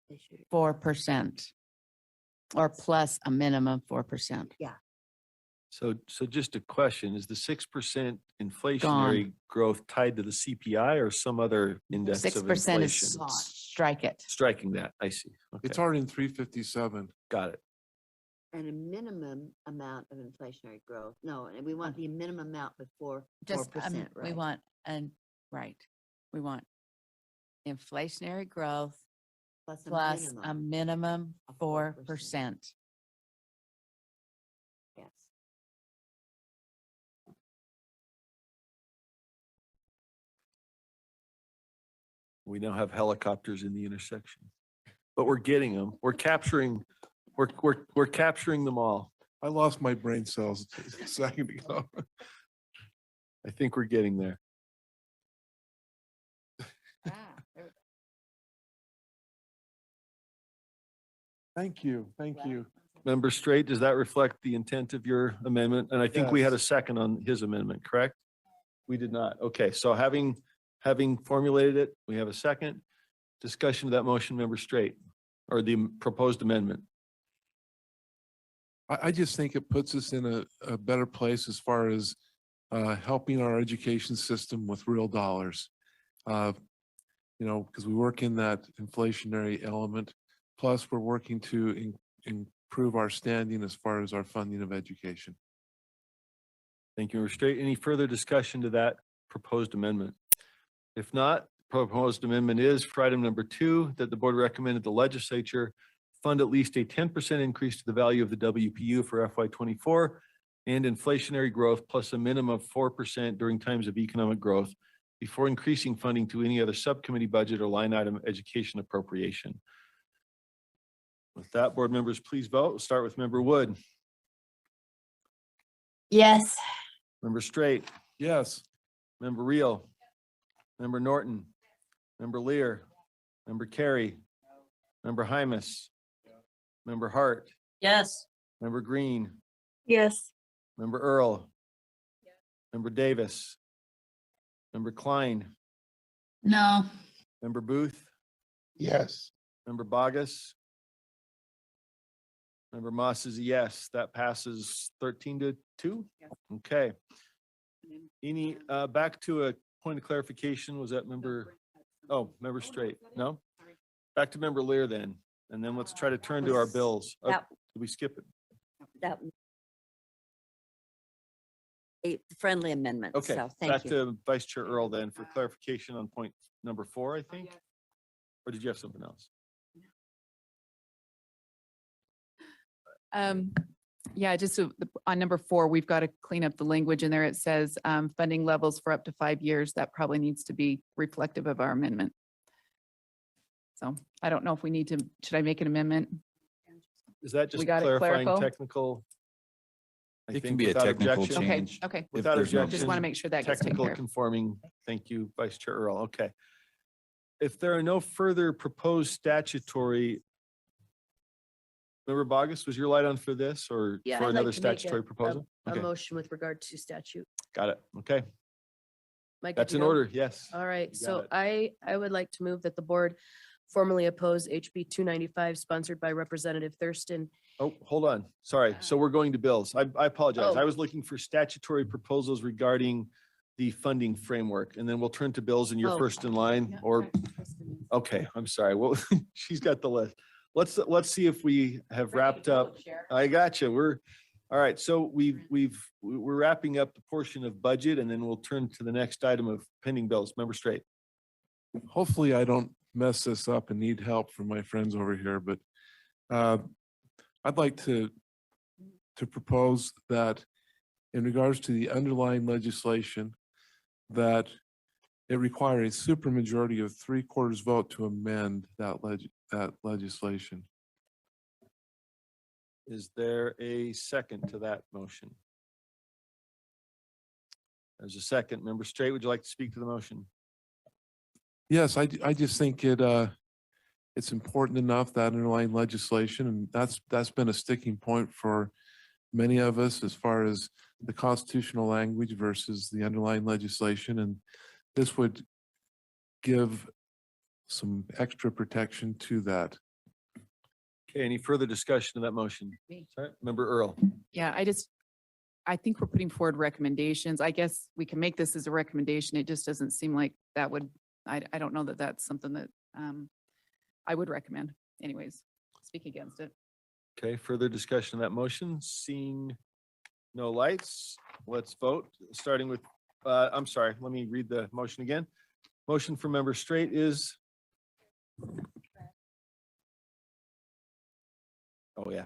S12: they should-
S4: 4% or plus a minimum 4%.
S1: So just a question, is the 6% inflationary growth tied to the CPI or some other index of
S4: 6%
S1: inflation?
S4: is strike it.
S1: Striking that, I see.
S8: It's
S1: Okay,
S8: already in 357.
S1: got it.
S12: And a minimum amount of inflationary growth. No, and we want the minimum amount before
S4: Just,
S12: 4%,
S4: we
S12: right?
S4: want, we want inflationary growth
S12: Plus
S4: plus a minimum
S12: of
S4: 4%.
S12: Yes.
S1: We now have helicopters in the intersection, but we're getting them. We're capturing them all.
S8: I lost my brain cells a second ago.
S1: I think we're getting there.
S8: Thank you, thank you.
S1: Member Straight, does that reflect the intent of your amendment? And I think we had a
S8: Yes.
S1: second on his amendment, correct? We did not. Okay, so having formulated it, we have a second. Discussion of that motion, Member Straight, or the proposed amendment.
S8: I just think it puts us in a better place as far as helping our education system with real dollars. Because we work in that inflationary element, plus we're working to improve our standing as far as our funding of education.
S1: Thank you, Member Straight. Any further discussion to that proposed amendment? If not, proposed amendment is for item number 2, that the board recommended the legislature fund at least a 10% increase to the value of the WPU for FY '24 and inflationary growth plus a minimum of 4% during times of economic growth before increasing funding to any other subcommittee budget or line item education appropriation. With that, board members, please vote. We'll start with Member Wood,
S11: Yes.
S1: Member Straight,
S8: Yes.
S1: Member Reel, Member Norton, Member Lear, Member Carey, Member Hymus, Member Hart,
S12: Yes.
S1: Member Green,
S15: Yes.
S1: Member Earl, Member Davis, Member Klein,
S3: No.
S1: Member Booth,
S8: Yes.
S1: Member Bogus, Member Moss is a yes. That passes 13-2. Okay. Any, back to a point of clarification, was that member, Member Straight? No? Back to member Lear then, and then let's try to turn to our bills. Oh,
S12: That,
S1: did we skip it?
S12: that. A friendly amendment,
S1: Okay,
S12: so
S1: back
S12: thank you.
S1: to Vice Chair Earl then for clarification on point number 4, I think. Or did you have something else?
S10: Yeah, just on number 4, we've got to clean up the language in there. It says funding levels for up to 5 years. That probably needs to be reflective of our amendment. So I don't know if we need to, should I make an amendment?
S1: Is that
S10: We
S1: just
S10: got it
S1: clarifying
S10: clerical?
S1: technical? I
S6: It can
S1: think
S6: be a
S1: without
S6: technical
S1: objection.
S10: Okay,
S6: change.
S10: okay.
S6: if
S1: Without
S6: there's no-
S1: objection.
S10: Just want to make sure that gets taken
S1: Technical
S10: care of.
S1: conforming. Thank you, Vice Chair Earl. Okay. If there are no further proposed statutory, Member Bogus, was your light on for this or
S9: Yeah,
S1: for
S9: I'd
S1: another
S9: like to make
S1: statutory proposal?
S9: a
S1: Okay,
S9: motion with regard to statute.
S1: got it. Okay,
S9: Am I good
S1: that's
S9: to
S1: in
S9: go?
S1: order. Yes.
S9: All right,
S1: You got
S9: so
S1: it.
S9: I would like to move that the board formally oppose HB 295 sponsored by Representative Thurston.
S1: Oh, hold on. Sorry. So we're going to bills. I apologize.
S9: Oh.
S1: I was looking for statutory proposals regarding the funding framework, and then we'll turn to bills and you're
S9: Oh.
S1: first in line or, okay, I'm sorry. Well, she's got the list. Let's see if we have wrapped up. I got you. All right. So we're wrapping up the portion of budget and then we'll turn to the next item of pending bills. Member Straight.
S8: Hopefully I don't mess this up and need help from my friends over here, but I'd like to propose that in regards to the underlying legislation, that it require a supermajority of 3/4 vote to amend that legislation.
S1: Is there a second to that motion? There's a second. Member Straight, would you like to speak to the motion?
S8: Yes, I just think it's important enough, that underlying legislation, and that's been a sticking point for many of us as far as the constitutional language versus the underlying legislation, and this would give some extra protection to that.
S1: Okay, any further discussion of that motion?
S10: Me.
S1: Sorry, Member Earl.
S10: Yeah, I think we're putting forward recommendations. I guess we can make this as a recommendation. It just doesn't seem like that would, I don't know that that's something that I would recommend. Anyways, speak against it.
S1: Okay, further discussion of that motion, seeing no lights, let's vote, starting with, I'm sorry, let me read the motion again. Motion for Member Straight is. Oh, yeah.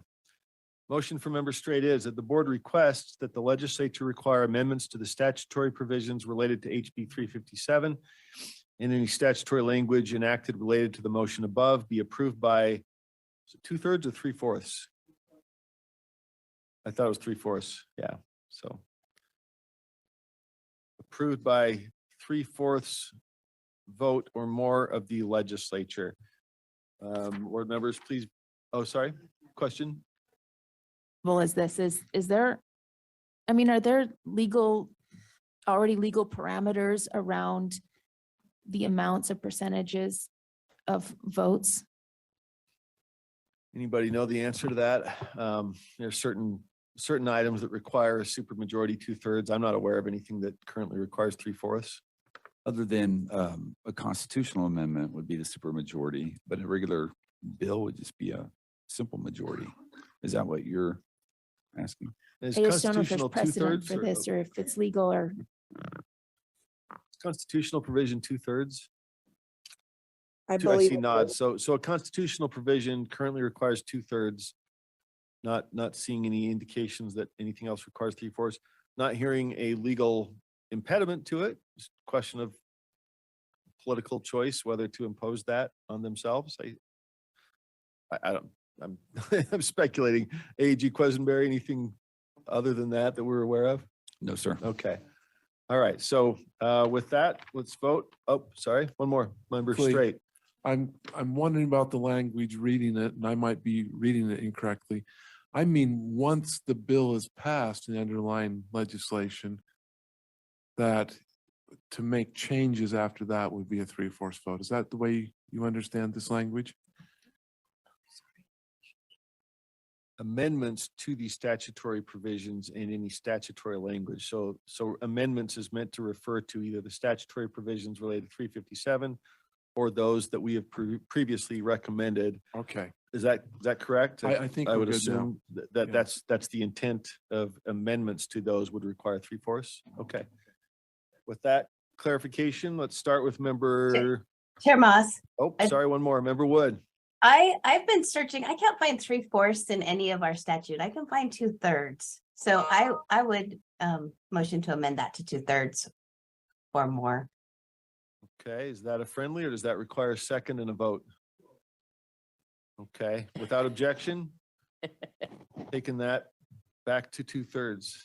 S1: Motion for Member Straight is that the board requests that the legislature require amendments to the statutory provisions related to HB 357 and any statutory language enacted related to the motion above be approved by, is it 2/3 or 3/4? I thought it was 3/4. Yeah, so. Approved by 3/4 vote or more of the legislature. Board members, please, oh, sorry, question?
S7: Well, is there, I mean, are there already legal parameters around the amounts of percentages of votes?
S1: Anybody know the answer to that? There's certain items that require a supermajority 2/3. I'm not aware of anything that currently requires 3/4.
S6: Other than a constitutional amendment would be the supermajority, but a regular bill would just be a simple majority. Is that what you're asking?
S1: Is
S7: I just don't know if there's
S1: constitutional
S7: precedent
S1: 2/3
S7: for this or if it's legal or.
S1: constitutional provision 2/3?
S15: I
S1: I
S15: believe.
S1: see nods. So a constitutional provision currently requires 2/3. Not seeing any indications that anything else requires 3/4. Not hearing a legal impediment to it. Just a question of political choice, whether to impose that on themselves. I don't, I'm, I'm speculating. AG Quisenberry, anything other than that we're aware of?
S6: No, sir.
S1: Okay. All right. So with that, let's vote. Oh, sorry. One more. Member
S8: Please.
S1: Straight.
S8: I'm wondering about the language reading it, and I might be reading it incorrectly. I mean, once the bill is passed in the underlying legislation, that to make changes after that would be a 3/4 vote. Is that the way you understand this language?
S1: Amendments to the statutory provisions in any statutory language. So amendments is meant to refer to either the statutory provisions related to 357 or those that we have previously recommended.
S8: Okay,
S1: Is that correct?
S8: I think
S1: I
S8: we're
S1: would
S8: good now.
S1: assume that
S8: Yeah.
S1: that's the intent of amendments to those would require 3/4. Okay. With that clarification, let's start with member,
S11: Chair Moss,
S1: oh,
S11: I-
S1: sorry, one more, member Wood.
S11: I've been searching, I can't find 3/4 in any of our statute. I can find 2/3. So I would motion to amend that to 2/3 or more.
S1: Okay, is that a friendly or does that require a second and a vote? Okay, without objection, taking that back to 2/3.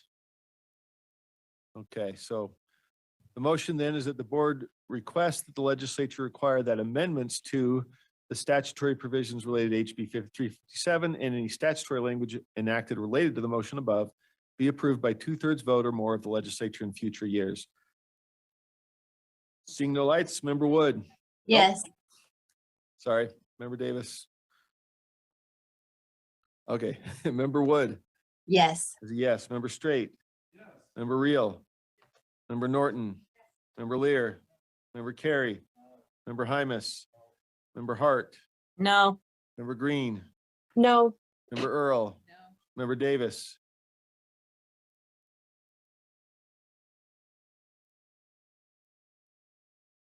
S1: Okay, so the motion then is that the board requests that the legislature require that amendments to the statutory provisions related to HB 5357 and any statutory language enacted related to the motion above be approved by 2/3 vote or more of the legislature in future years. Seeing no lights, member Wood.
S11: Yes.
S1: Sorry, member Davis. Okay, member Wood
S11: Yes.
S1: is a yes. Member Straight. Member Reel. Member Norton. Member Lear. Member Carey. Member Hymus. Member Hart.
S11: No.
S1: Member Green.
S15: No.
S1: Member Earl. Member Davis.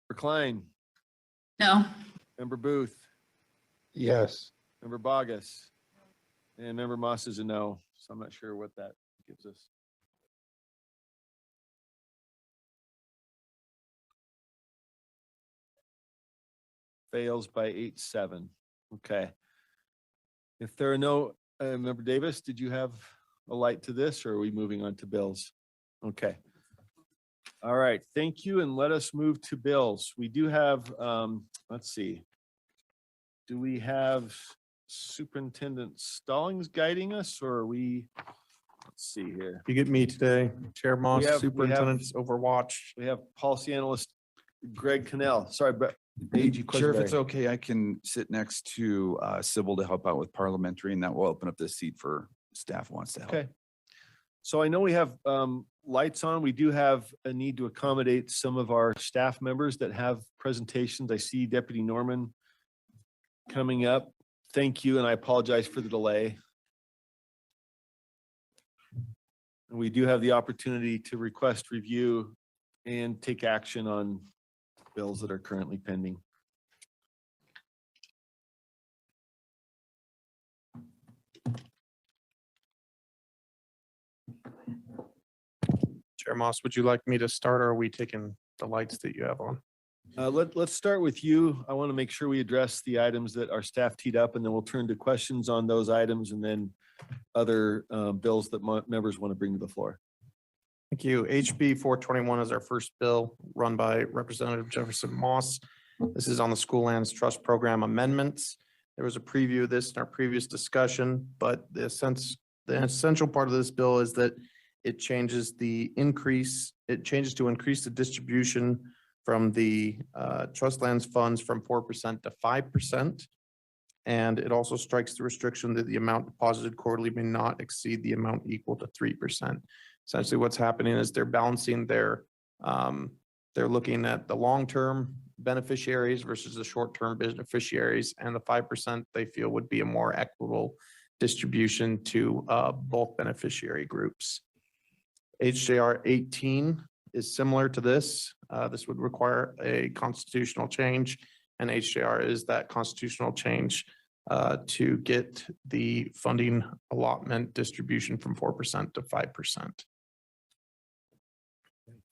S1: Member Klein.
S3: No.
S1: Member Booth.
S14: Yes.
S1: Member Bogus. And member Moss is a no, so I'm not sure what that gives us. Fails by 8-7. Okay. If there are no, member Davis, did you have a light to this or are we moving on to bills? Okay. All right, thank you. And let us move to bills. We do have, let's see. Do we have Superintendent Stallings guiding us or are we, let's see here.
S16: You get me today, Chair Moss,
S1: We have-
S16: Superintendent's Overwatch.
S1: We have policy analyst Greg Cannell. Sorry, but AG
S6: Chair, if it's
S1: Questenberry.
S6: okay, I can sit next to Sybil to help out with parliamentary, and that will open up the seat for staff who wants to help.
S1: Okay. So I know we have lights on. We do have a need to accommodate some of our staff members that have presentations. I see Deputy Norman coming up. Thank you, and I apologize for the delay. And we do have the opportunity to request review and take action on bills that are currently pending.
S16: Chair Moss, would you like me to start or are we taking the lights that you have on?
S1: Let's start with you. I want to make sure we address the items that our staff teed up, and then we'll turn to questions on those items and then other bills that members want to bring to the floor.
S16: Thank you. HB 421 is our first bill run by Representative Jefferson Moss. This is on the School Lands Trust Program amendments. There was a preview of this in our previous discussion, but the essential part of this bill is that it changes to increase the distribution from the trust lands funds from 4% to 5%. And it also strikes the restriction that the amount deposited quarterly may not exceed the amount equal to 3%. Essentially, what's happening is they're balancing they're looking at the long-term beneficiaries versus the short-term beneficiaries, and the 5% they feel would be a more equitable distribution to both beneficiary groups. HJR 18 is similar to this. This would require a constitutional change, and HJR is that constitutional change to get the funding allotment distribution from 4% to 5%.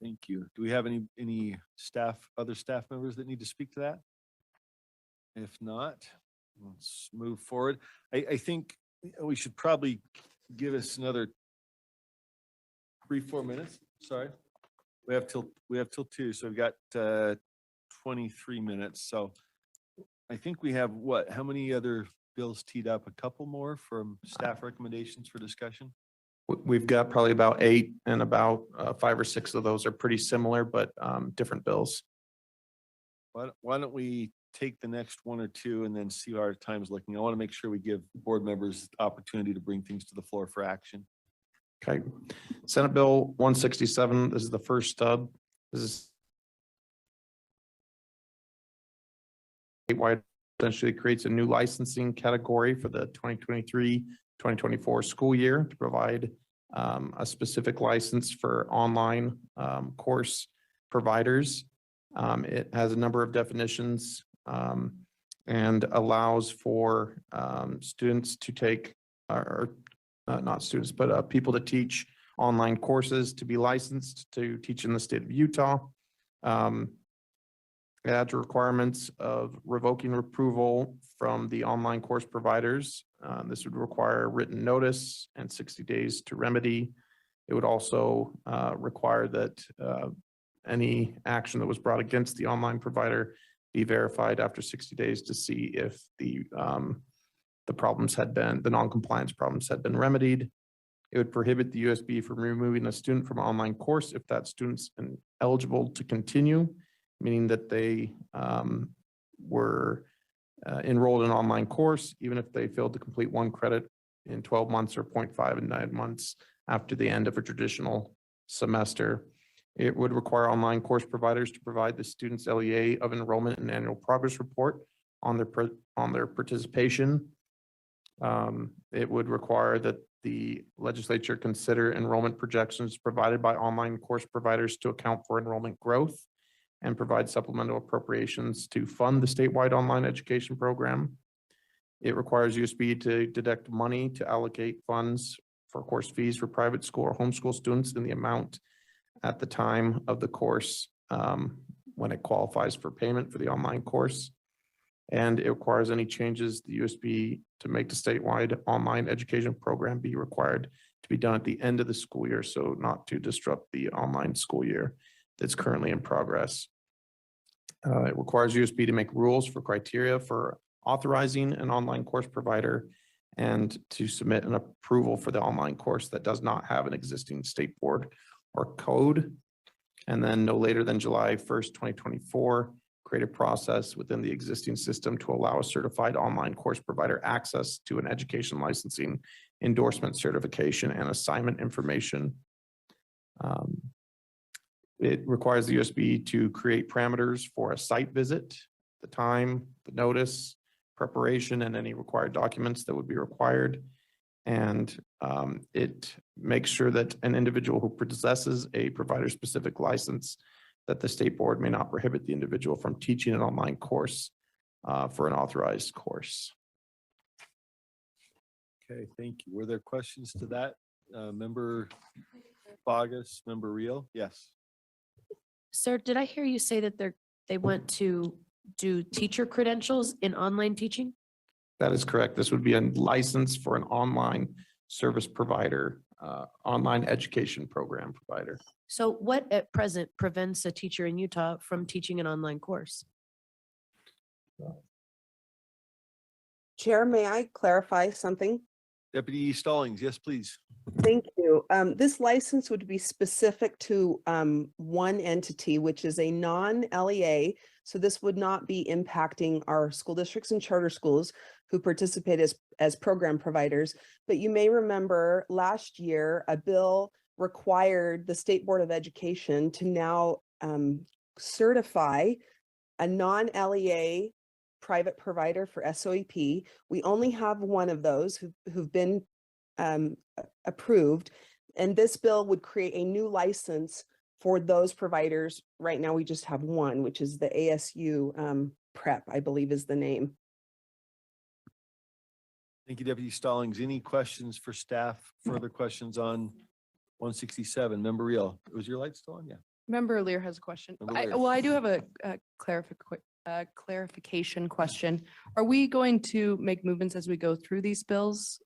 S1: Thank you. Do we have any other staff members that need to speak to that? If not, let's move forward. I think we should probably give us another 3-4 minutes. Sorry. We have till 2, so we've got 23 minutes. So I think we have how many other bills teed up? A couple more from staff recommendations for discussion?
S16: We've got probably about 8, and about 5 or 6 of those are pretty similar, but different bills.
S1: Why don't we take the next 1 or 2 and then see how our time's looking? I want to make sure we give board members opportunity to bring things to the floor for action.
S16: Okay. Senate Bill 167, this is the first stub. This is statewide essentially creates a new licensing category for the 2023-2024 school year to provide a specific license for online course providers. It has a number of definitions and allows for students to take, or not students, but people to teach online courses to be licensed to teach in the state of Utah. It adds requirements of revoking approval from the online course providers. This would require written notice and 60 days to remedy. It would also require that any action that was brought against the online provider be verified after 60 days to see if the problems had been, the non-compliance problems had been remedied. It would prohibit the USB from removing a student from an online course if that student's eligible to continue, meaning that they were enrolled in an online course, even if they failed to complete 1 credit in 12 months or 0.5 in 9 months after the end of a traditional semester. It would require online course providers to provide the students LEA of enrollment and annual progress report on their participation. It would require that the legislature consider enrollment projections provided by online course providers to account for enrollment growth and provide supplemental appropriations to fund the statewide online education program. It requires USB to deduct money to allocate funds for course fees for private school or homeschool students in the amount at the time of the course when it qualifies for payment for the online course. And it requires any changes the USB to make the statewide online education program be required to be done at the end of the school year, so not to disrupt the online school year that's currently in progress. It requires USB to make rules for criteria for authorizing an online course provider and to submit an approval for the online course that does not have an existing state board or code. And then no later than July 1st, 2024, create a process within the existing system to allow a certified online course provider access to an education licensing, endorsement certification, and assignment information. It requires the USB to create parameters for a site visit, the time, the notice, preparation, and any required documents that would be required. And it makes sure that an individual who possesses a provider-specific license, that the state board may not prohibit the individual from teaching an online course for an authorized course.
S1: Okay, thank you. Were there questions to that? Member Bogus, Member Reel? Yes.
S9: Sir, did I hear you say that they want to do teacher credentials in online teaching?
S16: That is correct. This would be a license for an online service provider, online education program provider.
S9: So what at present prevents a teacher in Utah from teaching an online course?
S17: Chair, may I clarify something?
S1: Deputy Stallings, yes, please.
S17: Thank you. This license would be specific to one entity, which is a non-LEA. So this would not be impacting our school districts and charter schools who participate as program providers. But you may remember last year, a bill required the State Board of Education to now certify a non-LEA private provider for SOEP. We only have one of those who've been approved, and this bill would create a new license for those providers. Right now, we just have one, which is the ASU PrEP, I believe is the name.
S1: Thank you, Deputy Stallings. Any questions for staff? Further questions on 167? Member Reel, was your light still on? Yeah.
S18: Member Lear has a question.
S1: Member Lear.
S18: Well, I do have a clarification question. Are we going to make movements as we go through these bills?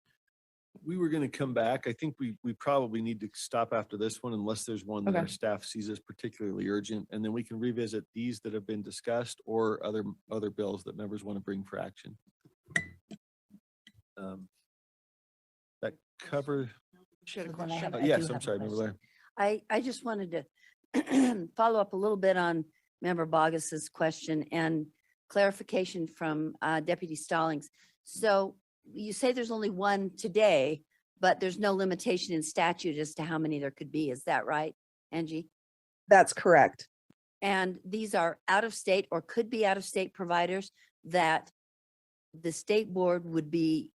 S1: We were going to come back. I think we probably need to stop after this one unless there's one that our
S18: Okay.
S1: staff sees as particularly urgent. And then we can revisit these that have been discussed or other bills that members want to bring for action. That cover,
S18: She had a
S12: So then I
S18: question.
S12: have- I
S1: yes,
S12: do
S1: I'm
S12: have a
S1: sorry, Member
S12: question.
S1: Lair.
S12: I just wanted to follow up a little bit on Member Bogus's question and clarification from Deputy Stallings. So you say there's only one today, but there's no limitation in statute as to how many there could be. Is that right, Angie?
S17: That's correct.
S12: And these are out of state or could be out of state providers. that the state board would be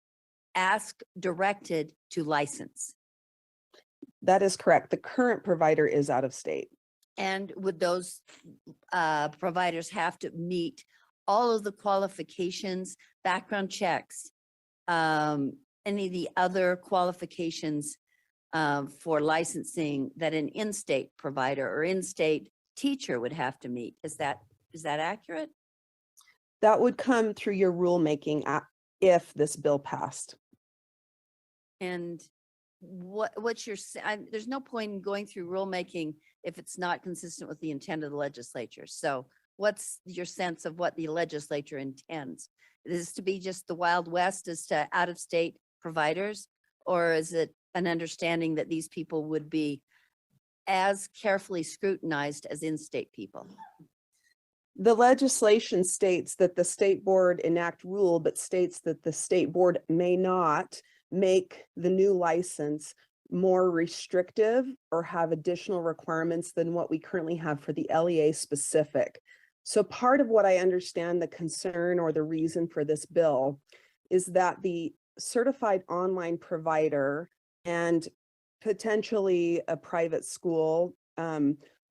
S12: directed to license.
S17: That is correct. The current provider is out of state.
S12: And would those providers have to meet all of the qualifications, background checks, any of the other qualifications for licensing that an in-state provider or in-state teacher would have to meet? Is that accurate?
S17: That would come through your rulemaking if this bill passed.
S12: And what's your, there's no point in going through rulemaking if it's not consistent with the intent of the legislature. So what's your sense of what the legislature intends? Is this to be just the Wild West as to out-of-state providers? Or is it an understanding that these people would be as carefully scrutinized as in-state people?
S17: The legislation states that the state board enact rule, but states that the state board may not make the new license more restrictive or have additional requirements than what we currently have for the LEA specific. So part of what I understand the concern or the reason for this bill is that the certified online provider and potentially a private school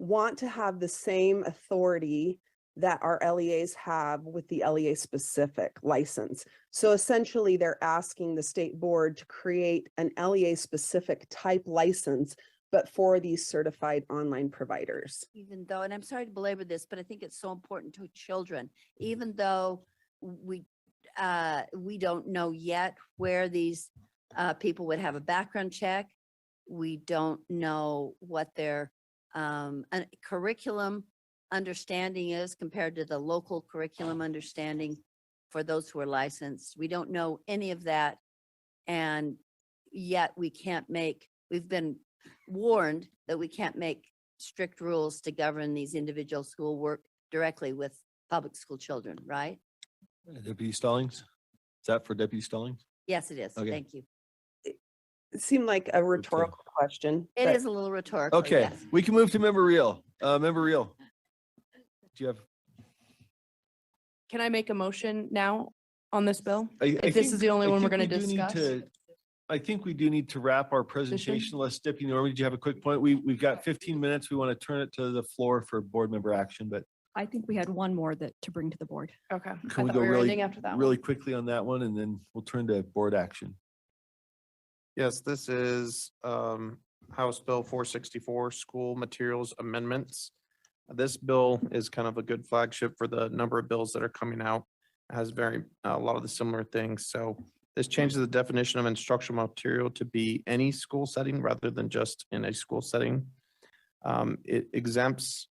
S17: want to have the same authority that our LEAs have with the LEA specific license. So essentially they're asking the state board to create an LEA specific type license, but for these certified online providers.
S12: Even though, and I'm sorry to belabor this, but I think it's so important to children, even though we don't know yet where these people would have a background check. We don't know what their curriculum understanding is compared to the local curriculum understanding for those who are licensed. We don't know any of that. And yet we've been warned that we can't make strict rules to govern these individuals who will work directly with public school children, right?
S1: Deputy Stallings? Is that for Deputy Stallings?
S12: Yes, it is.
S1: Okay.
S12: Thank you.
S17: It seemed like a rhetorical question.
S12: It
S17: but
S12: is a little rhetorical.
S1: Okay,
S12: yes.
S1: we can move to Member Reel. Member Reel. Do you have?
S18: Can I make a motion now on this bill?
S1: I
S18: If this
S1: think-
S18: is the only
S1: I
S18: one we're
S1: think
S18: going to
S1: we do need
S18: discuss?
S1: to- I think we do need to wrap our presentation. Unless Deputy Norman, did you have a quick point? We've got 15 minutes. We want to turn it to the floor for board member action, but
S19: I think we had one more to bring to the board.
S18: Okay.
S1: can we go really quickly on that one and then we'll turn to board action.
S16: Yes, this is House Bill 464, School Materials Amendments. This bill is kind of a good flagship for the number of bills that are coming out. It has a lot of the similar things. So this changes the definition of instructional material to be any school setting rather than just in a school setting. It exempts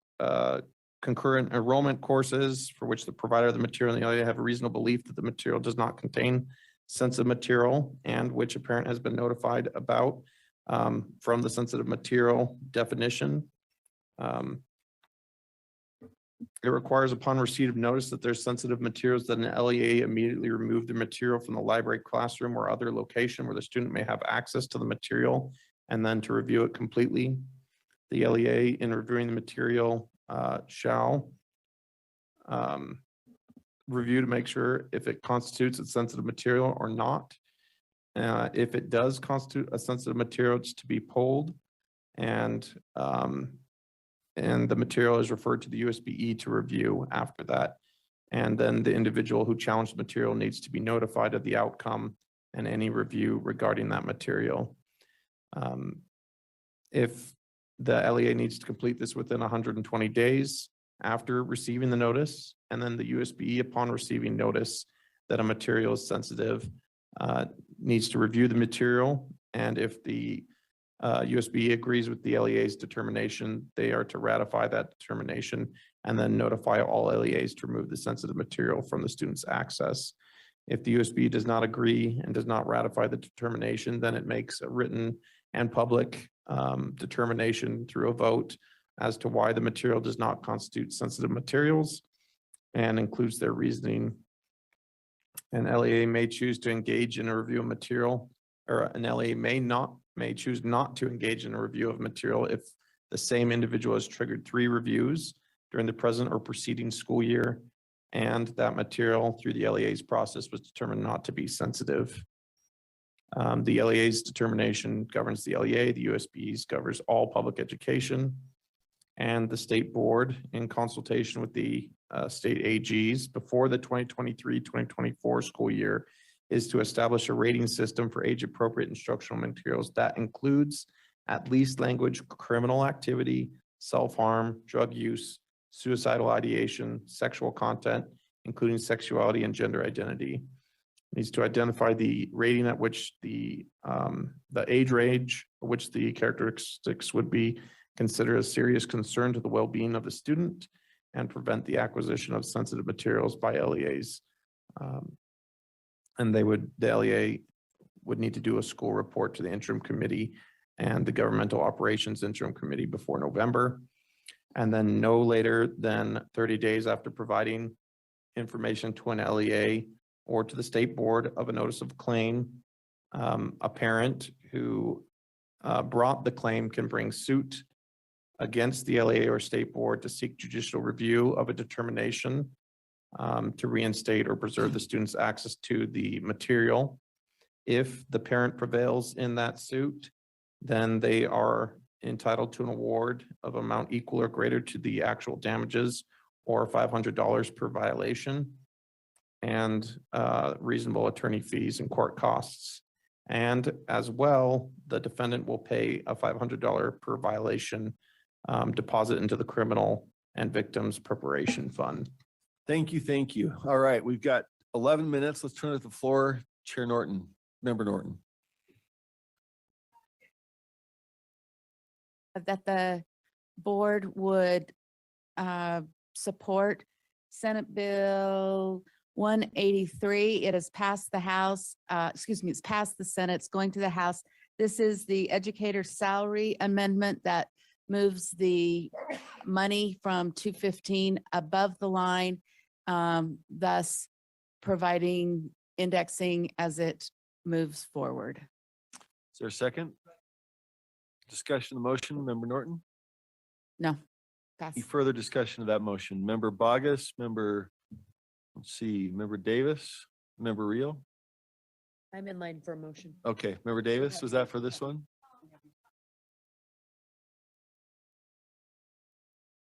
S16: concurrent enrollment courses for which the provider of the material in the area have a reasonable belief that the material does not contain sensitive material and which a parent has been notified about from the sensitive material definition. It requires upon receipt of notice that there's sensitive materials that an LEA immediately remove the material from the library, classroom, or other location where the student may have access to the material and then to review it completely. The LEA in reviewing the material shall review to make sure if it constitutes a sensitive material or not. If it does constitute a sensitive material, it's to be pulled and the material is referred to the USBE to review after that. And then the individual who challenged the material needs to be notified of the outcome and any review regarding that material. If the LEA needs to complete this within 120 days after receiving the notice, and then the USBE upon receiving notice that a material is sensitive needs to review the material. And if the USBE agrees with the LEA's determination, they are to ratify that determination and then notify all LEAs to remove the sensitive material from the student's access. If the USBE does not agree and does not ratify the determination, then it makes a written and public determination through a vote as to why the material does not constitute sensitive materials and includes their reasoning. An LEA may choose to engage in a review of material, or an LEA may choose not to engage in a review of material if the same individual has triggered 3 reviews during the present or preceding school year and that material through the LEA's process was determined not to be sensitive. The LEA's determination governs the LEA, the USB's covers all public education, and the state board, in consultation with the state AGs before the 2023-2024 school year, is to establish a rating system for age-appropriate instructional materials that includes at least language, criminal activity, self-harm, drug use, suicidal ideation, sexual content, including sexuality and gender identity. Needs to identify the rating at which the age range, which the characteristics would be considered a serious concern to the well-being of the student and prevent the acquisition of sensitive materials by LEAs. And the LEA would need to do a school report to the interim committee and the governmental operations interim committee before November. And then no later than 30 days after providing information to an LEA or to the state board of a notice of claim, a parent who brought the claim can bring suit against the LEA or state board to seek judicial review of a determination to reinstate or preserve the student's access to the material. If the parent prevails in that suit, then they are entitled to an award of amount equal or greater to the actual damages or $500 per violation, and reasonable attorney fees and court costs. And as well, the defendant will pay a $500 per violation deposit into the criminal and victims preparation fund.
S1: Thank you, thank you. All right, we've got 11 minutes. Let's turn it to the floor. Chair Norton, Member Norton.
S4: That the board would support Senate Bill 183. It has passed the House, it's passed the Senate, it's going to the House. This is the educator salary amendment that moves the money from 215 above the line, thus providing indexing as it moves forward.
S1: Is there a second? Discussion of the motion, Member Norton?
S4: No. Pass.
S1: Any further discussion of that motion? Member Bogus, Member Davis, Member Reel?
S9: I'm in line for a motion.
S1: Okay, Member Davis, was that for this one?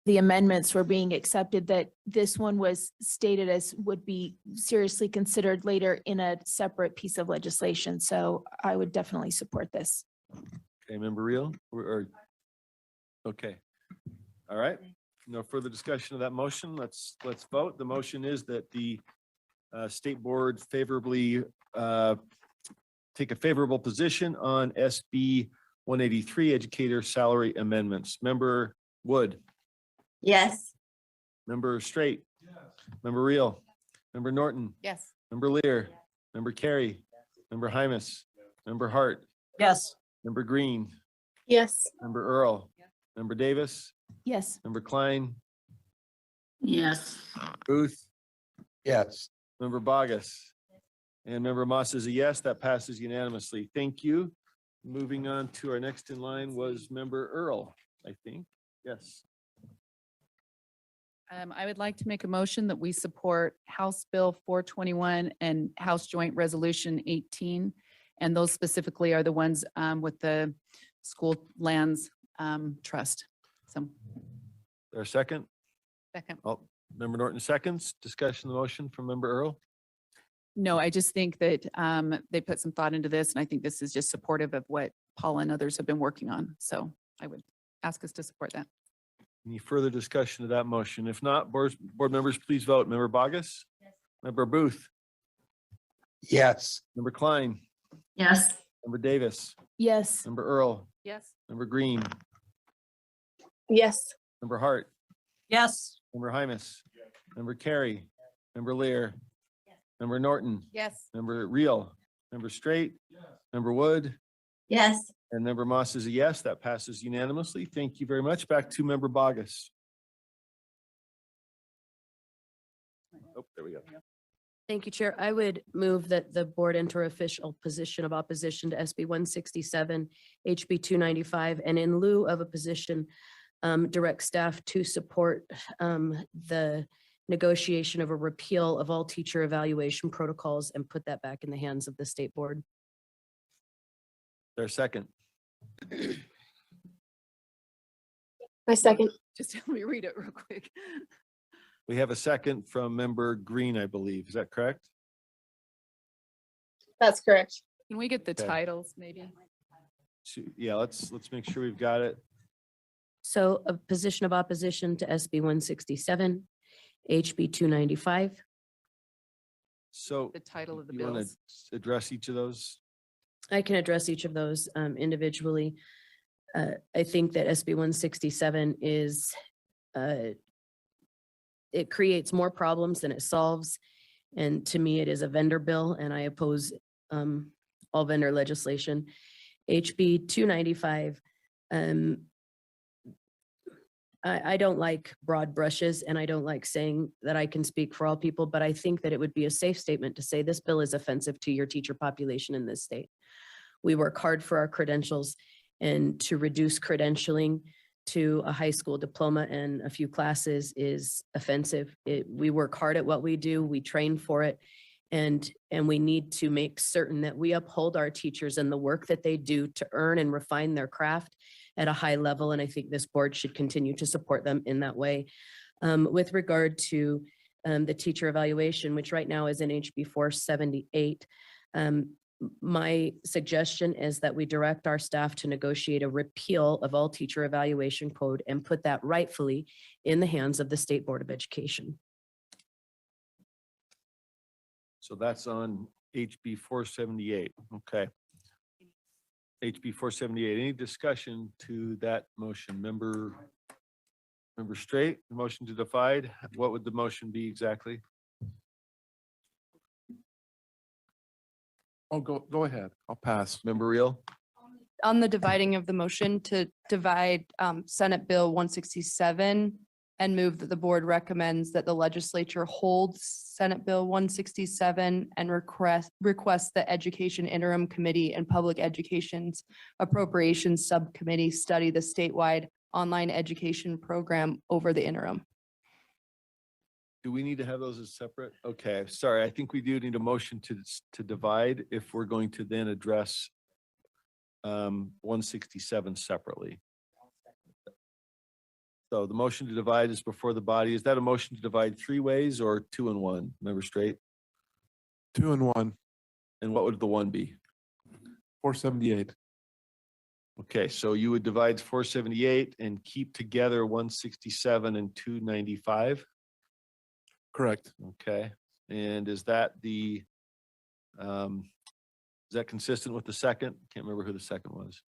S7: The amendments were being accepted, that this one was stated as would be seriously considered later in a separate piece of legislation. So I would definitely support this.
S1: Okay, Member Reel, okay. All right, no further discussion of that motion. Let's vote. The motion is that the state board favorably take a favorable position on SB 183 educator salary amendments. Member Wood.
S11: Yes.
S1: Member Straight. Member Reel. Member Norton.
S4: Yes.
S1: Member Lear. Member Carey. Member Hymus. Member Hart.
S5: Yes.
S1: Member Green.
S15: Yes.
S1: Member Earl. Member Davis.
S7: Yes.
S1: Member Klein.
S3: Yes.
S1: Booth.
S16: Yes.
S1: Member Bogus. And Member Moss is a yes. That passes unanimously. Thank you. Moving on to our next in line was Member Earl, I think. Yes.
S10: I would like to make a motion that we support House Bill 421 and House Joint Resolution 18. And those specifically are the ones with the school lands trust. So.
S1: There a second?
S10: Second.
S1: Oh, Member Norton seconds. Discussion of the motion from Member Earl.
S10: No, I just think that they put some thought into this, and I think this is just supportive of what Paula and others have been working on. So I would ask us to support that.
S1: Any further discussion of that motion? If not, board members, please vote. Member Bogus? Yes. Member Booth?
S16: Yes.
S1: Member Klein?
S3: Yes.
S1: Member Davis?
S7: Yes.
S1: Member Earl?
S10: Yes.
S1: Member Green?
S15: Yes.
S1: Member Hart?
S5: Yes.
S1: Member Hymus? Member Carey? Member Lear? Member Norton?
S4: Yes.
S1: Member Reel? Member Straight? Member Wood?
S11: Yes.
S1: And Member Moss is a yes. That passes unanimously. Thank you very much. Back to Member Bogus. Oh, there we go.
S9: Thank you, Chair. I would move that the board enter official position of opposition to SB 167, HB 295, and in lieu of a position, direct staff to support the negotiation of a repeal of all teacher evaluation protocols and put that back in the hands of the state board.
S1: There's second.
S15: My second.
S10: Just let me read it real quick.
S1: We have a second from member Green, I believe. Is that correct?
S15: That's correct.
S10: Can we get the
S1: Okay.
S10: titles maybe?
S1: Yeah, let's make sure we've got it.
S9: So a position of opposition to SB 167, HB 295.
S1: So
S10: The title of the
S1: you want
S10: bills.
S1: to address each of those?
S9: I can address each of those individually. I think that SB 167 is, it creates more problems than it solves. And to me, it is a vendor bill, and I oppose all vendor legislation. HB 295, I don't like broad brushes, and I don't like saying that I can speak for all people, but I think that it would be a safe statement to say this bill is offensive to your teacher population in this state. We work hard for our credentials, and to reduce credentialing to a high school diploma and a few classes is offensive. We work hard at what we do, we train for it, and we need to make certain that we uphold our teachers and the work that they do to earn and refine their craft at a high level. And I think this board should continue to support them in that way. With regard to the teacher evaluation, which right now is in HB 478, my suggestion is that we direct our staff to negotiate a repeal of all teacher evaluation code and put that rightfully in the hands of the State Board of Education.
S1: So that's on HB 478. Okay. HB 478. Any discussion to that motion? Member Straight, motion to divide. What would the motion be exactly?
S8: Oh, go ahead. I'll pass.
S1: Member Reel?
S18: On the dividing of the motion to divide Senate Bill 167 and move that the board recommends that the legislature holds Senate Bill 167 and request the Education Interim Committee and Public Education's Appropriations Subcommittee study the statewide online education program over the interim.
S1: Do we need to have those as separate? Okay, sorry. I think we do need a motion to divide if we're going to then address 167 separately. So the motion to divide is before the body. Is that a motion to divide 3 ways or 2 and 1? Member Straight?
S8: 2 and 1,
S1: And what would the 1 be?
S8: 478.
S1: Okay, so you would divide 478 and keep together 167 and 295?
S8: Correct.
S1: Okay, and is that consistent with the second? Can't remember who the second was.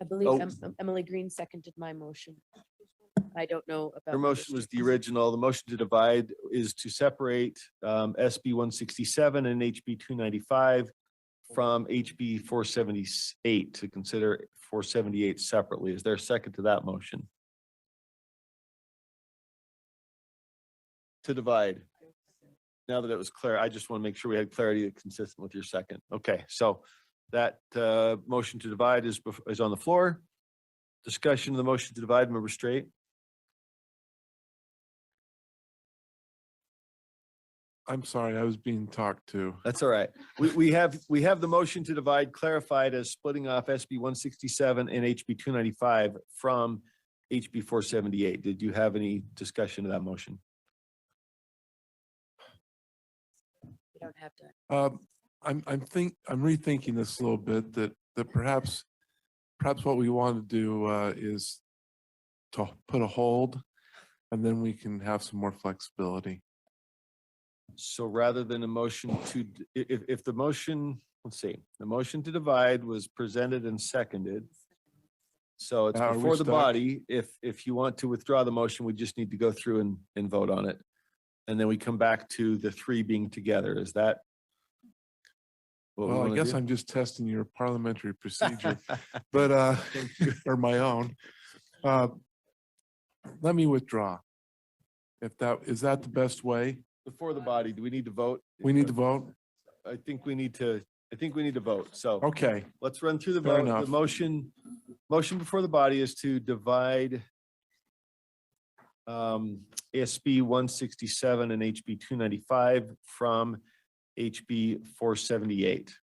S9: I believe
S1: Oh.
S9: Emily Green seconded my motion. I don't know about.
S1: Your motion was the original. The motion to divide is to separate SB 167 and HB 295 from HB 478, to consider 478 separately. Is there a second to that motion? To divide. Now that it was clear, I just want to make sure we had clarity consistent with your second. Okay, so that motion to divide is on the floor. Discussion of the motion to divide, Member Straight.
S8: I'm sorry, I was being talked to.
S1: That's all right. We have the motion to divide clarified as splitting off SB 167 and HB 295 from HB 478. Did you have any discussion of that motion?
S9: You don't have to.
S8: I'm rethinking this a little bit, that perhaps what we want to do is to put a hold, and then we can have some more flexibility.
S1: So rather than a motion to, if the motion, let's see, the motion to divide was presented and seconded. So it's
S8: Now, are we
S1: before the
S8: stuck?
S1: body. If you want to withdraw the motion, we just need to go through and vote on it. And then we come back to the 3 being together. Is that? what we
S8: Well, I
S1: wanna
S8: guess
S1: do?
S8: I'm just testing your parliamentary procedure, but, or my own. Let me withdraw. Is that the best way?
S1: Before the body, do we need to vote?
S8: We need to vote?
S1: I think we need to vote. So
S8: Okay,
S1: let's run through the
S8: Fair
S1: vote.
S8: enough.
S1: The motion before the body is to divide ASB 167 and HB 295 from HB 478.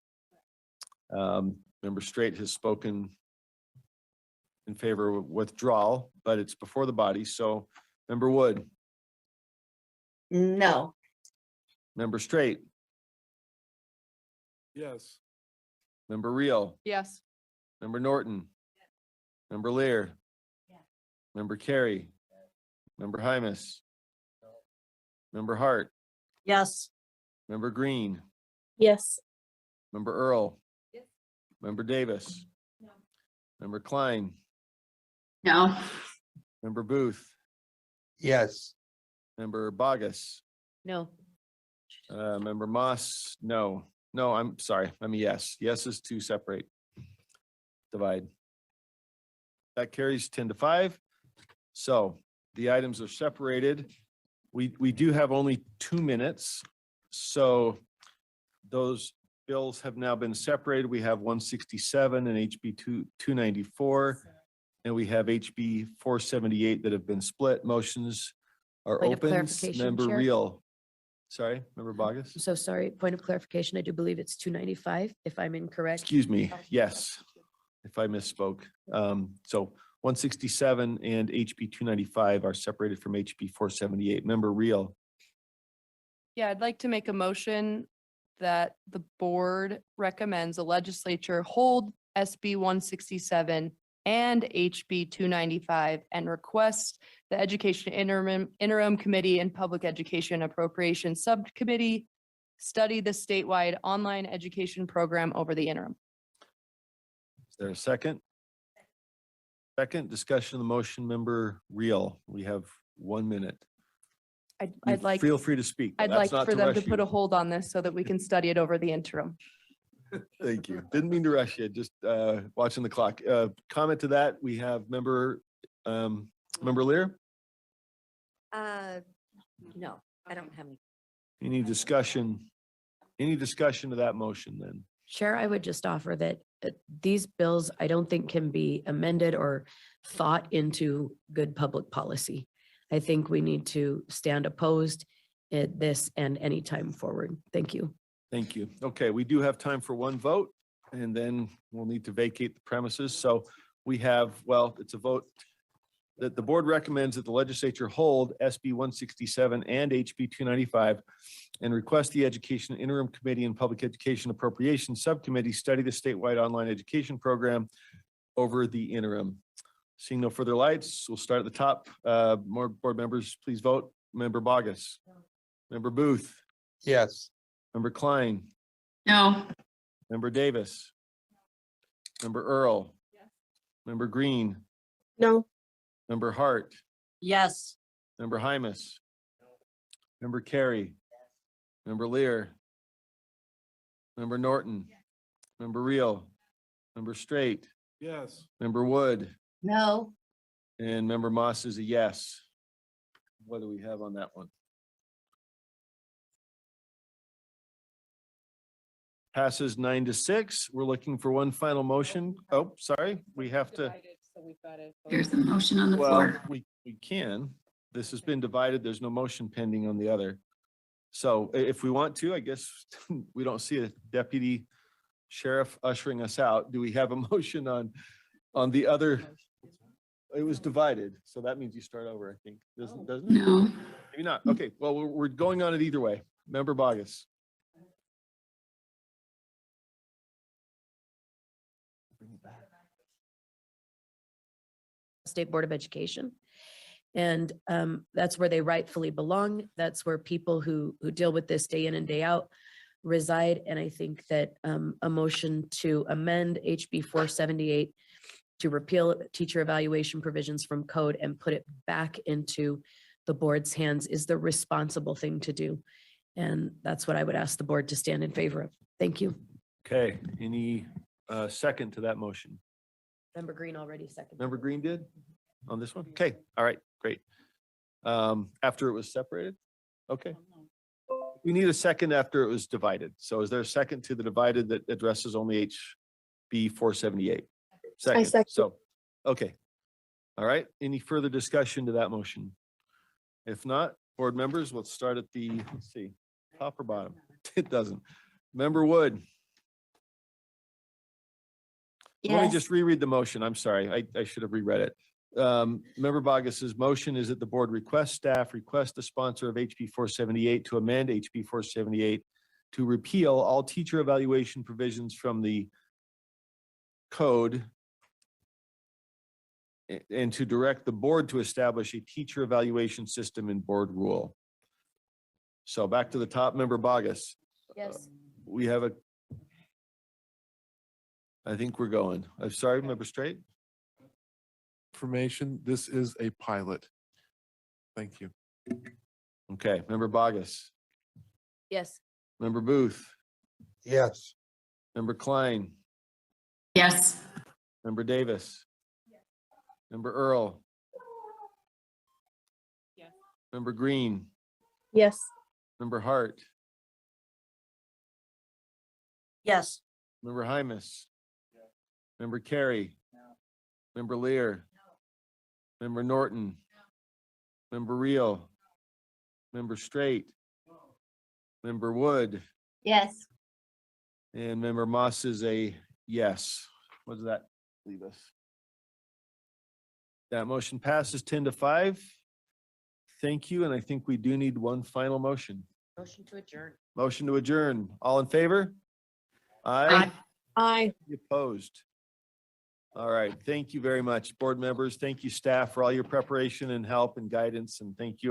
S1: Member Straight has spoken in favor of withdrawal, but it's before the body. So Member Wood,
S11: No.
S1: Member Straight,
S8: Yes.
S1: Member Reel,
S18: Yes.
S1: Member Norton, Member Lear, Member Carey, Member Hymus, Member Hart,
S12: Yes.
S1: Member Green,
S15: Yes.
S1: Member Earl, Member Davis, Member Klein,
S3: No.
S1: Member Booth,
S16: Yes.
S1: Member Bogus,
S9: No.
S1: Member Moss, no. No, I'm sorry. I'm a yes. Yes is to separate. Divide. That carries 10-5. So the items are separated. We do have only 2 minutes. So those bills have now been separated. We have 167 and HB 294. And we have HB 478 that have been split. Motions are
S9: Point of
S1: open.
S9: clarification,
S1: Member
S9: Chair.
S1: Reel. Sorry, Member Bogus?
S9: I'm so sorry. Point of clarification. I do believe it's 295, if I'm incorrect.
S1: Excuse me, yes, if I misspoke. So 167 and HB 295 are separated from HB 478. Member Reel,
S18: Yeah, I'd like to make a motion that the board recommends the legislature hold SB 167 and HB 295 and request the Education Interim Committee and Public Education Appropriations Subcommittee study the statewide online education program over the interim.
S1: is there a second? Second discussion of the motion, Member Reel. We have 1 minute.
S18: I'd like,
S1: Feel free to speak. but
S18: I'd
S1: that's
S18: like
S1: not
S18: for them to
S1: rush
S18: put
S1: you.
S18: a hold on this so that we can study it over the interim.
S1: Thank you. Didn't mean to rush you, just watching the clock. Comment to that, we have Member Lear.
S12: No, I don't have any.
S1: Any discussion? Any discussion to that motion then?
S9: Chair, I would just offer that these bills, I don't think can be amended or thought into good public policy. I think we need to stand opposed at this and any time forward. Thank you.
S1: Thank you. Okay, we do have time for one vote and then we'll need to vacate the premises. So we have, well, it's a vote that the board recommends that the legislature hold SB 167 and HB 295 and request the Education Interim Committee and Public Education Appropriations Subcommittee study the statewide online education program over the interim. Seeing no further lights, we'll start at the top. More board members, please vote. Member Bogus. Member Booth.
S16: Yes.
S1: Member Klein.
S3: No.
S1: Member Davis. Member Earl. Member Green.
S15: No.
S1: Member Hart.
S12: Yes.
S1: Member Hymus. Member Carey. Member Lear. Member Norton. Member Reel. Member Straight.
S8: Yes.
S1: Member Wood.
S12: No.
S1: And Member Moss is a yes. What do we have on that one? Passes 9-6. We're looking for one final motion. Oh, sorry, we have to.
S3: There's a motion on the
S1: Well,
S3: floor.
S1: we can. This has been divided. There's no motion pending on the other. So if we want to, I guess we don't see a deputy sheriff ushering us out. Do we have a motion on the other? It was divided, so that means you start over, I think. Doesn't it?
S3: No.
S1: Maybe not. Okay, well, we're going on it either way. Member Bogus.
S9: State Board of Education. And that's where they rightfully belong. That's where people who deal with this day in and day out reside. And I think that a motion to amend HB 478 to repeal teacher evaluation provisions from code and put it back into the board's hands is the responsible thing to do. And that's what I would ask the board to stand in favor of. Thank you.
S1: Okay, any second to that motion?
S9: Member Green already seconded.
S1: Member Green did on this one? Okay, all right, great. After it was separated? Okay. We need a second after it was divided. So is there a second to the divided that addresses only HB 478? Second,
S15: second.
S1: so, okay. All right, any further discussion to that motion? If not, board members, let's start at the, let's see, top or bottom? It doesn't. Member Wood. Let me
S11: Yes.
S1: just reread the motion. I'm sorry. I should have reread it. Member Bogus's motion is that the board request the sponsor of HB 478 to amend HB 478 to repeal all teacher evaluation provisions from the code and to direct the board to establish a teacher evaluation system in board rule. So back to the top, Member Bogus.
S9: Yes.
S1: We have a, I think we're going. I'm sorry, Member Straight?
S8: Information, this is a pilot. Thank you.
S1: Okay, Member Bogus,
S9: Yes.
S1: Member Booth,
S16: Yes.
S1: Member Klein,
S3: Yes.
S1: Member Davis. Member Earl.
S10: Yes.
S1: Member Green,
S15: Yes.
S1: Member Hart,
S12: Yes.
S1: Member Hymus. Member Carey. Member Lear. Member Norton. Member Reel. Member Straight. Member Wood.
S11: Yes.
S1: And Member Moss is a yes. What does that leave us? That motion passes 10-5. Thank you, and I think we do need one final motion.
S9: Motion to adjourn.
S1: Motion to adjourn. All in favor? Aye.
S15: Aye.
S1: Any Opposed? All right, thank you very much, board members. Thank you, staff, for all your preparation and help and guidance, and thank you,